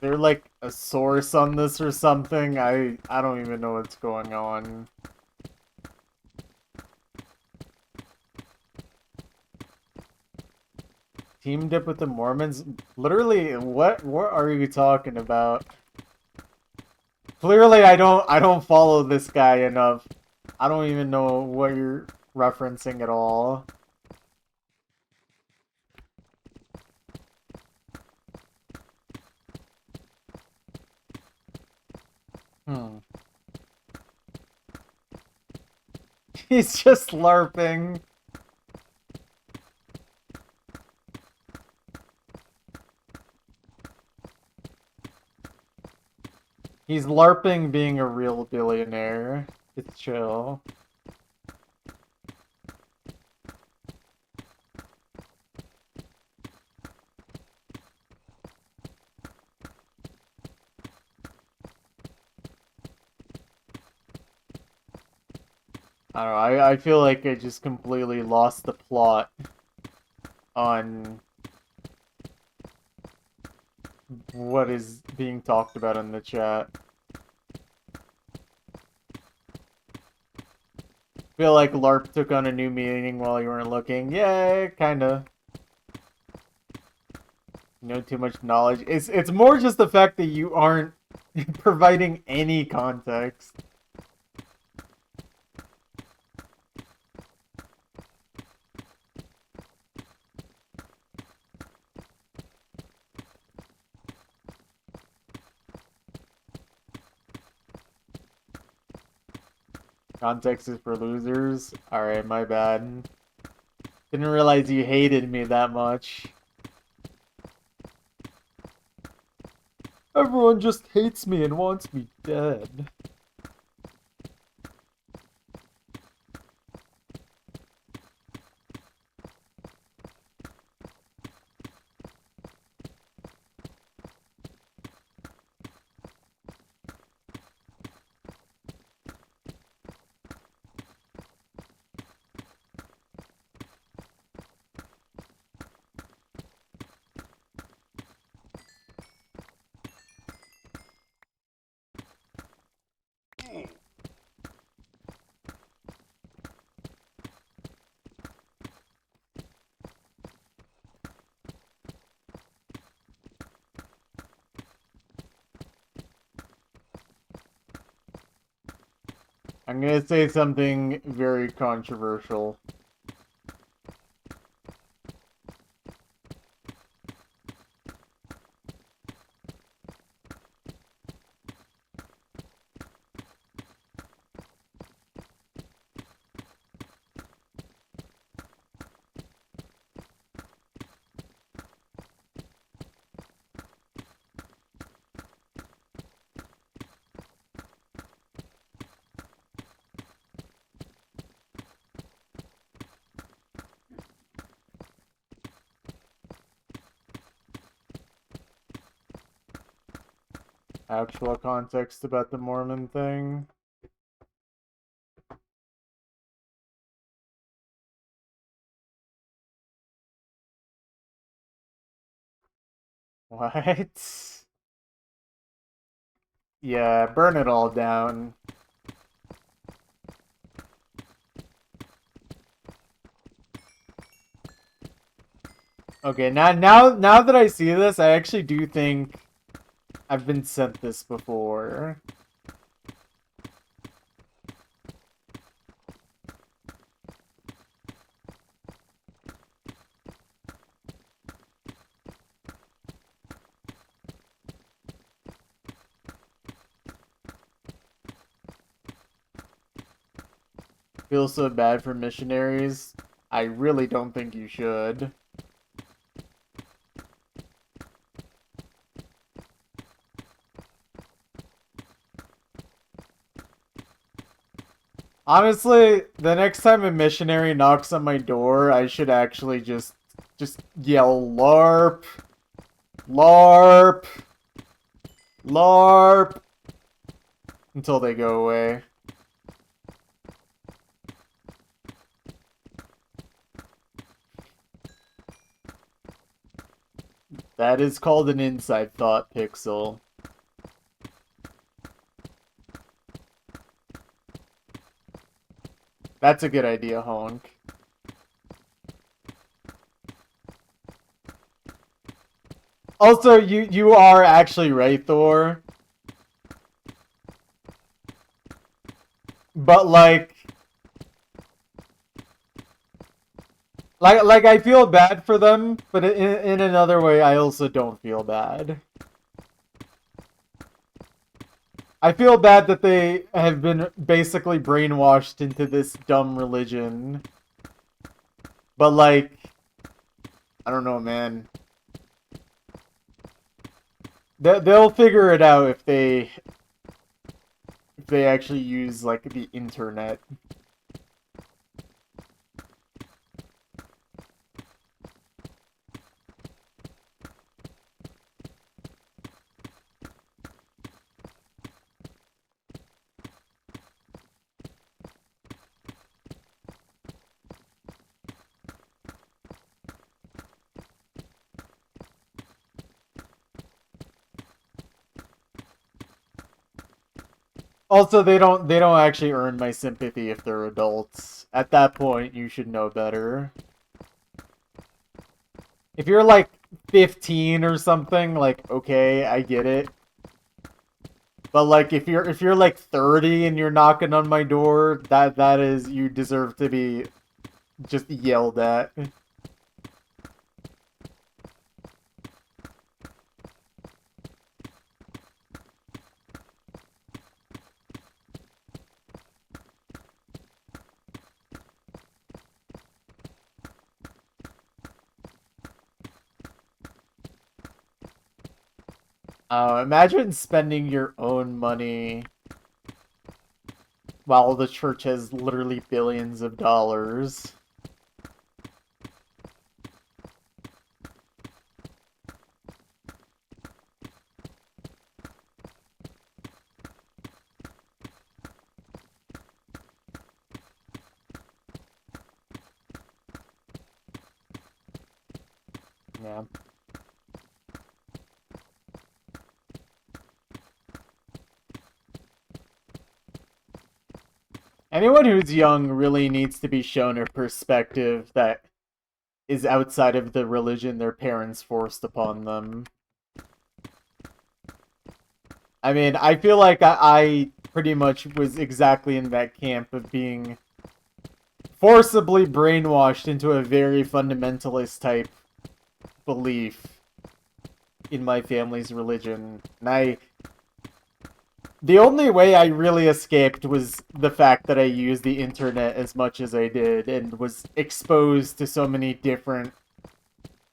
There like a source on this or something? I don't even know what's going on. Teamed up with the Mormons? Literally, what are you talking about? Clearly I don't follow this guy enough. I don't even know what you're referencing at all. Hmm. He's just LARPing. He's LARPing being a real billionaire. It's chill. I don't know, I feel like I just completely lost the plot on what is being talked about in the chat. Feel like LARP took on a new meaning while you weren't looking. Yeah, kinda. No too much knowledge. It's more just the fact that you aren't providing any context. Context is for losers. Alright, my bad. Didn't realize you hated me that much. Everyone just hates me and wants me dead. I'm gonna say something very controversial. Actual context about the Mormon thing. What? Yeah, burn it all down. Okay, now that I see this, I actually do think I've been sent this before. Feel so bad for missionaries. I really don't think you should. Honestly, the next time a missionary knocks on my door, I should actually just yell LARP, LARP, LARP until they go away. That is called an inside thought, Pixel. That's a good idea, Honk. Also, you are actually right, Thor. But like I feel bad for them, but in another way, I also don't feel bad. I feel bad that they have been basically brainwashed into this dumb religion. But like, I don't know, man. They'll figure it out if they actually use like the internet. Also, they don't actually earn my sympathy if they're adults. At that point, you should know better. If you're like 15 or something, like okay, I get it. But like if you're like 30 and you're knocking on my door, that is you deserve to be just yelled at. Imagine spending your own money while the church has literally billions of dollars. Yeah. Anyone who's young really needs to be shown a perspective that is outside of the religion their parents forced upon them. I mean, I feel like I pretty much was exactly in that camp of being forcibly brainwashed into a very fundamentalist type belief in my family's religion. And the only way I really escaped was the fact that I used the internet as much as I did and was exposed to so many different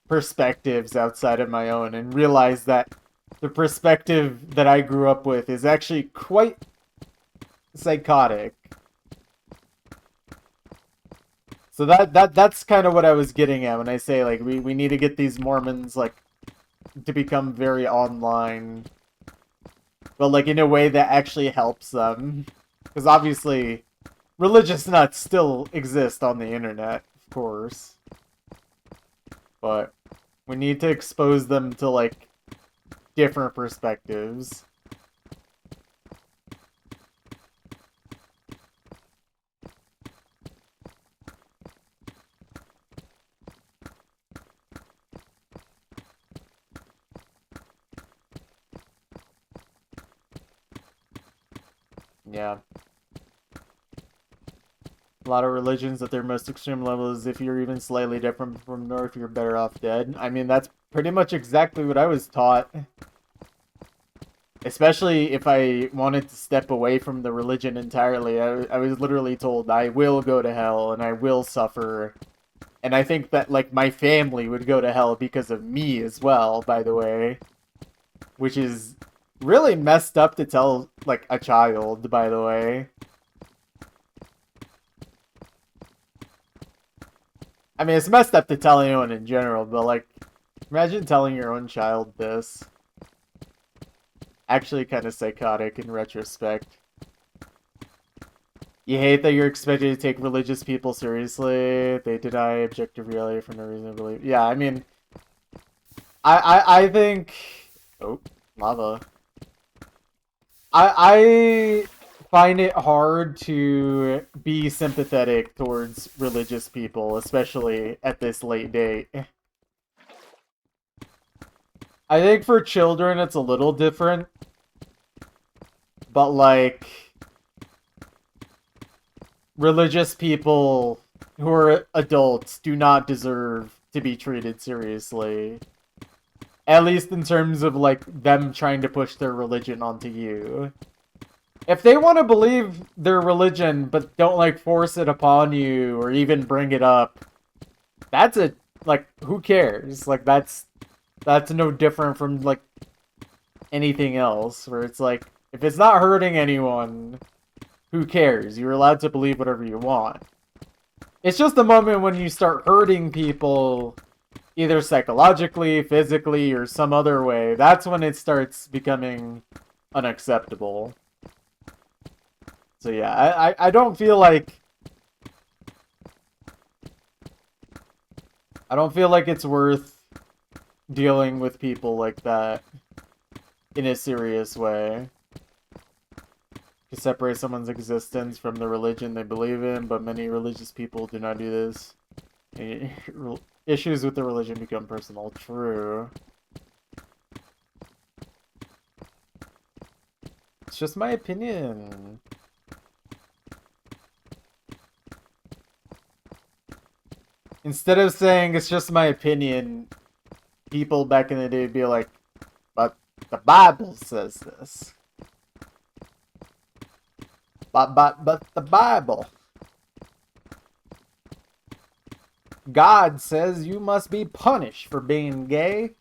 perspectives outside of my own and realized that the perspective that I grew up with is actually quite psychotic. So that's kind of what I was getting at when I say like we need to get these Mormons like to become very online, but like in a way that actually helps them, because obviously religious nuts still exist on the internet, of course, but we need to expose them to like different perspectives. Yeah. A lot of religions at their most extreme level is if you're even slightly different from North, you're better off dead. I mean, that's pretty much exactly what I was taught. Especially if I wanted to step away from the religion entirely. I was literally told I will go to hell and I will suffer. And I think that, like, my family would go to hell because of me as well, by the way. Which is really messed up to tell, like, a child, by the way. I mean, it's messed up to tell anyone in general, but, like, imagine telling your own child this. Actually kind of psychotic in retrospect. You hate that you're expected to take religious people seriously. They deny objective reality for no reason to believe. Yeah, I mean, I think. Oh, lava. I find it hard to be sympathetic towards religious people, especially at this late date. I think for children it's a little different. But, like, religious people who are adults do not deserve to be treated seriously. At least in terms of, like, them trying to push their religion onto you. If they want to believe their religion, but don't, like, force it upon you or even bring it up, that's a, like, who cares? Like, that's no different from, like, anything else, where it's like, if it's not hurting anyone, who cares? You're allowed to believe whatever you want. It's just the moment when you start hurting people, either psychologically, physically, or some other way, that's when it starts becoming unacceptable. So yeah, I don't feel like... I don't feel like it's worth dealing with people like that in a serious way. To separate someone's existence from the religion they believe in, but many religious people do not do this. Issues with the religion become personal. True. It's just my opinion. Instead of saying it's just my opinion, people back in the day would be like, but the Bible says this. But the Bible. God says you must be punished for being gay.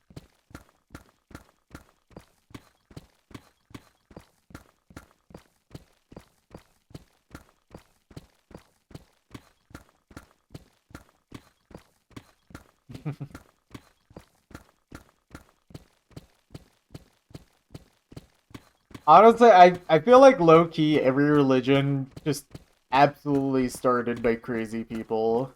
Honestly, I feel like low-key every religion just absolutely started by crazy people.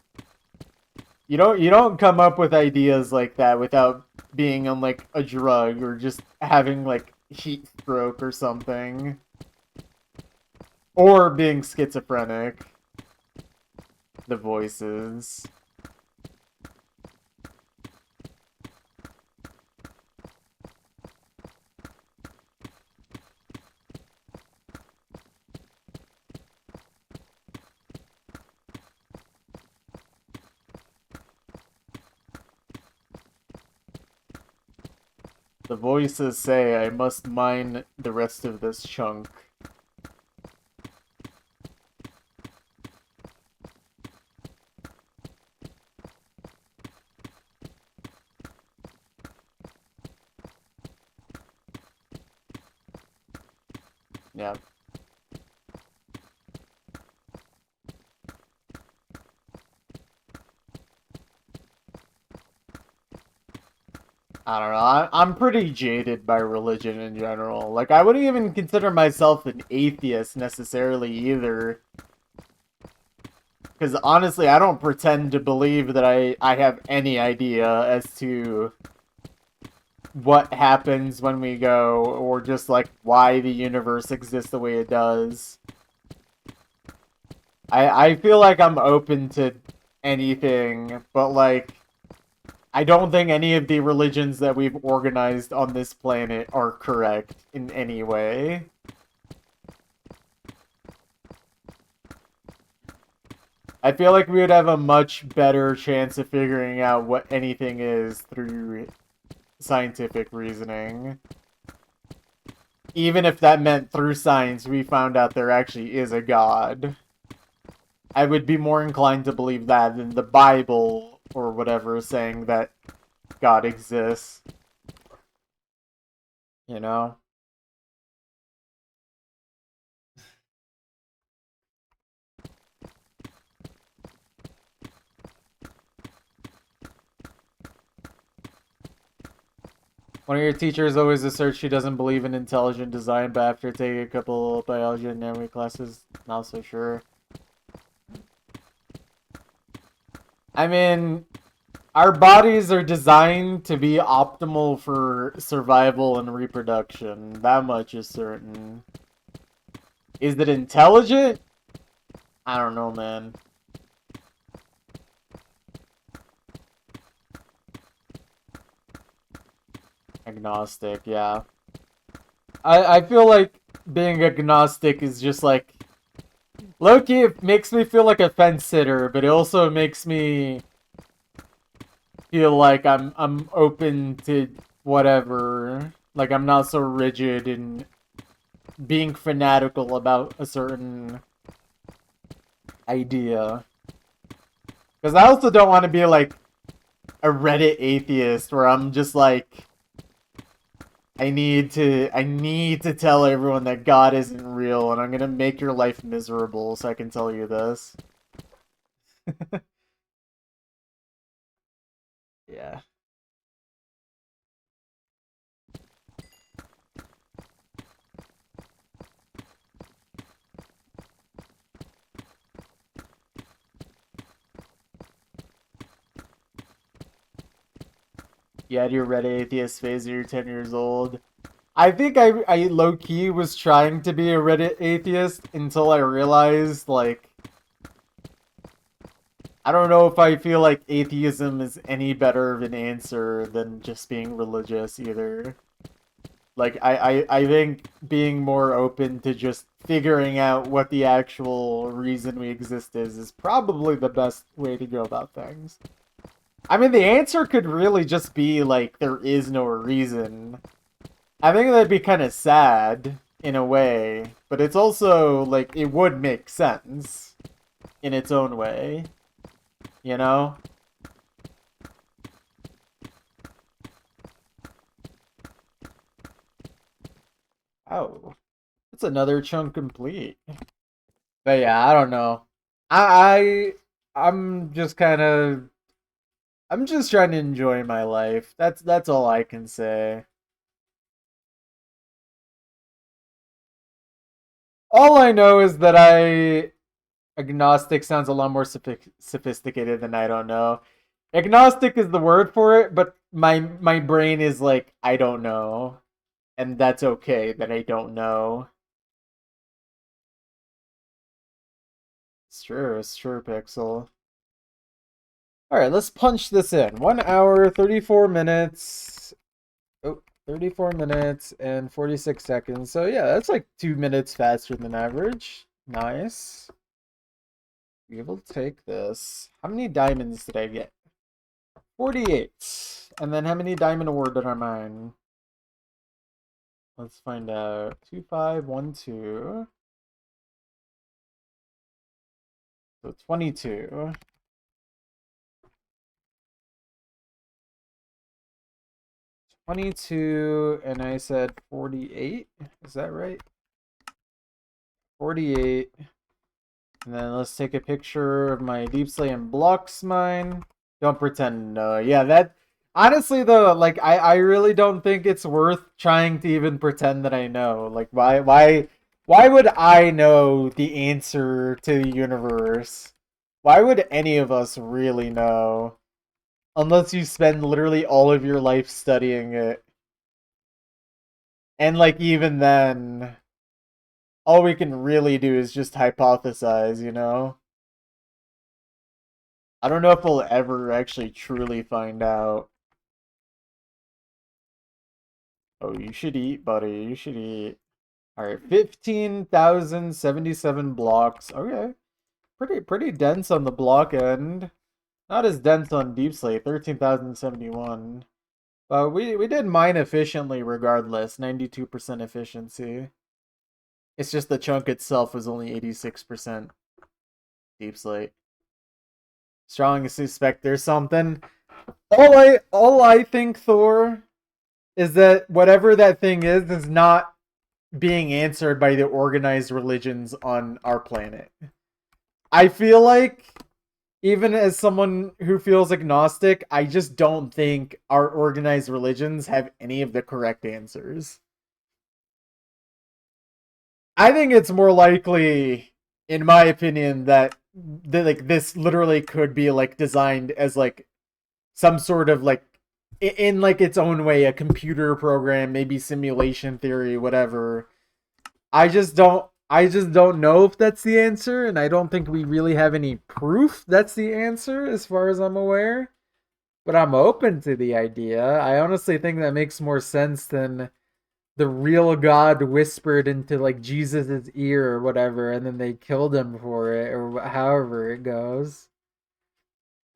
You don't come up with ideas like that without being on like a drug or just having like heat stroke or something. Or being schizophrenic. The voices. The voices say I must mine the rest of this chunk. Yeah. I don't know. I'm pretty jaded by religion in general. Like, I wouldn't even consider myself an atheist necessarily either. Because honestly, I don't pretend to believe that I have any idea as to what happens when we go, or just, like, why the universe exists the way it does. I feel like I'm open to anything, but, like, I don't think any of the religions that we've organized on this planet are correct in any way. I feel like we would have a much better chance of figuring out what anything is through scientific reasoning. Even if that meant through science we found out there actually is a God. I would be more inclined to believe that than the Bible or whatever saying that God exists. You know? One of your teachers always asserts she doesn't believe in intelligent design, but after taking a couple biology and anatomy classes, not so sure. I mean, our bodies are designed to be optimal for survival and reproduction. That much is certain. Is it intelligent? I don't know, man. Agnostic, yeah. I feel like being agnostic is just like... Low-key, it makes me feel like a fence sitter, but it also makes me feel like I'm open to whatever. Like, I'm not so rigid in being fanatical about a certain idea. Because I also don't want to be like a Reddit atheist where I'm just like, I need to tell everyone that God isn't real and I'm gonna make your life miserable so I can tell you this. Yeah. You had your Reddit atheist phase when you're 10 years old. I think I low-key was trying to be a Reddit atheist until I realized, like, I don't know if I feel like atheism is any better of an answer than just being religious either. Like, I think being more open to just figuring out what the actual reason we exist is probably the best way to go about things. I mean, the answer could really just be, like, there is no reason. I think that'd be kind of sad, in a way, but it's also, like, it would make sense in its own way, you know? Oh, it's another chunk complete. But yeah, I don't know. I'm just kind of I'm just trying to enjoy my life. That's all I can say. All I know is that I agnostic sounds a lot more sophisticated than I don't know. Agnostic is the word for it, but my brain is like I don't know, and that's okay that I don't know. It's true, Pixel. All right, let's punch this in. 1 hour, 34 minutes. Oh, 34 minutes and 46 seconds. So yeah, that's like 2 minutes faster than average. Nice. We will take this. How many diamonds did I get? 48. And then how many diamond award did I mine? Let's find out. 2512. So 22. 22 and I said 48. Is that right? 48. And then let's take a picture of my Deep Slay and Blocks mine. Don't pretend no. Yeah, that honestly though, like I really don't think it's worth trying to even pretend that I know. Like why would I know the answer to the universe? Why would any of us really know? Unless you spend literally all of your life studying it. And like even then, all we can really do is just hypothesize, you know? I don't know if we'll ever actually truly find out. Oh, you should eat, buddy. You should eat. Alright, 15,077 blocks. Okay. Pretty dense on the block end. Not as dense on Deep Slate, 13,071. But we did mine efficiently regardless, 92% efficiency. It's just the chunk itself was only 86% Deep Slate. Strong suspect there's something. All I think, Thor, is that whatever that thing is not being answered by the organized religions on our planet. I feel like, even as someone who feels agnostic, I just don't think our organized religions have any of the correct answers. I think it's more likely, in my opinion, that like this literally could be like designed as like some sort of like in like its own way a computer program, maybe simulation theory, whatever. I just don't know if that's the answer, and I don't think we really have any proof that's the answer as far as I'm aware. But I'm open to the idea. I honestly think that makes more sense than the real God whispered into like Jesus's ear or whatever, and then they killed him for it, or however it goes.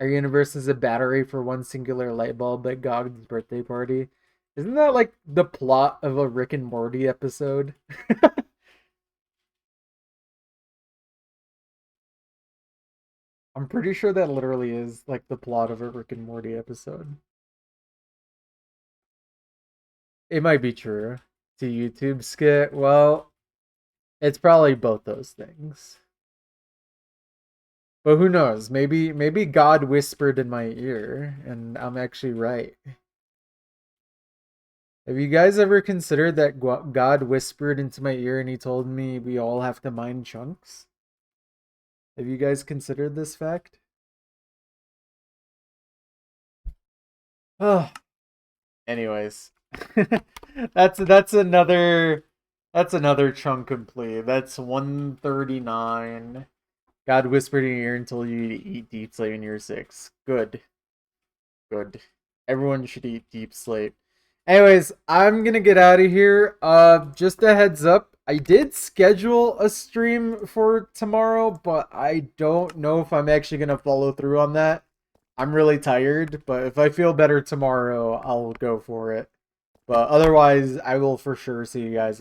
Our universe is a battery for one singular light bulb at God's birthday party. Isn't that like the plot of a Rick and Morty episode? I'm pretty sure that literally is like the plot of a Rick and Morty episode. It might be true. To YouTube skit, well, it's probably both those things. But who knows? Maybe God whispered in my ear and I'm actually right. Have you guys ever considered that God whispered into my ear and he told me we all have to mine chunks? Have you guys considered this fact? Oh, anyways. That's another chunk complete. That's 139. God whispered in your ear and told you to eat deep slate in year 6. Good. Good. Everyone should eat deep slate. Anyways, I'm gonna get out of here. Just a heads up. I did schedule a stream for tomorrow, but I don't know if I'm actually gonna follow through on that. I'm really tired, but if I feel better tomorrow, I'll go for it. But otherwise, I will for sure see you guys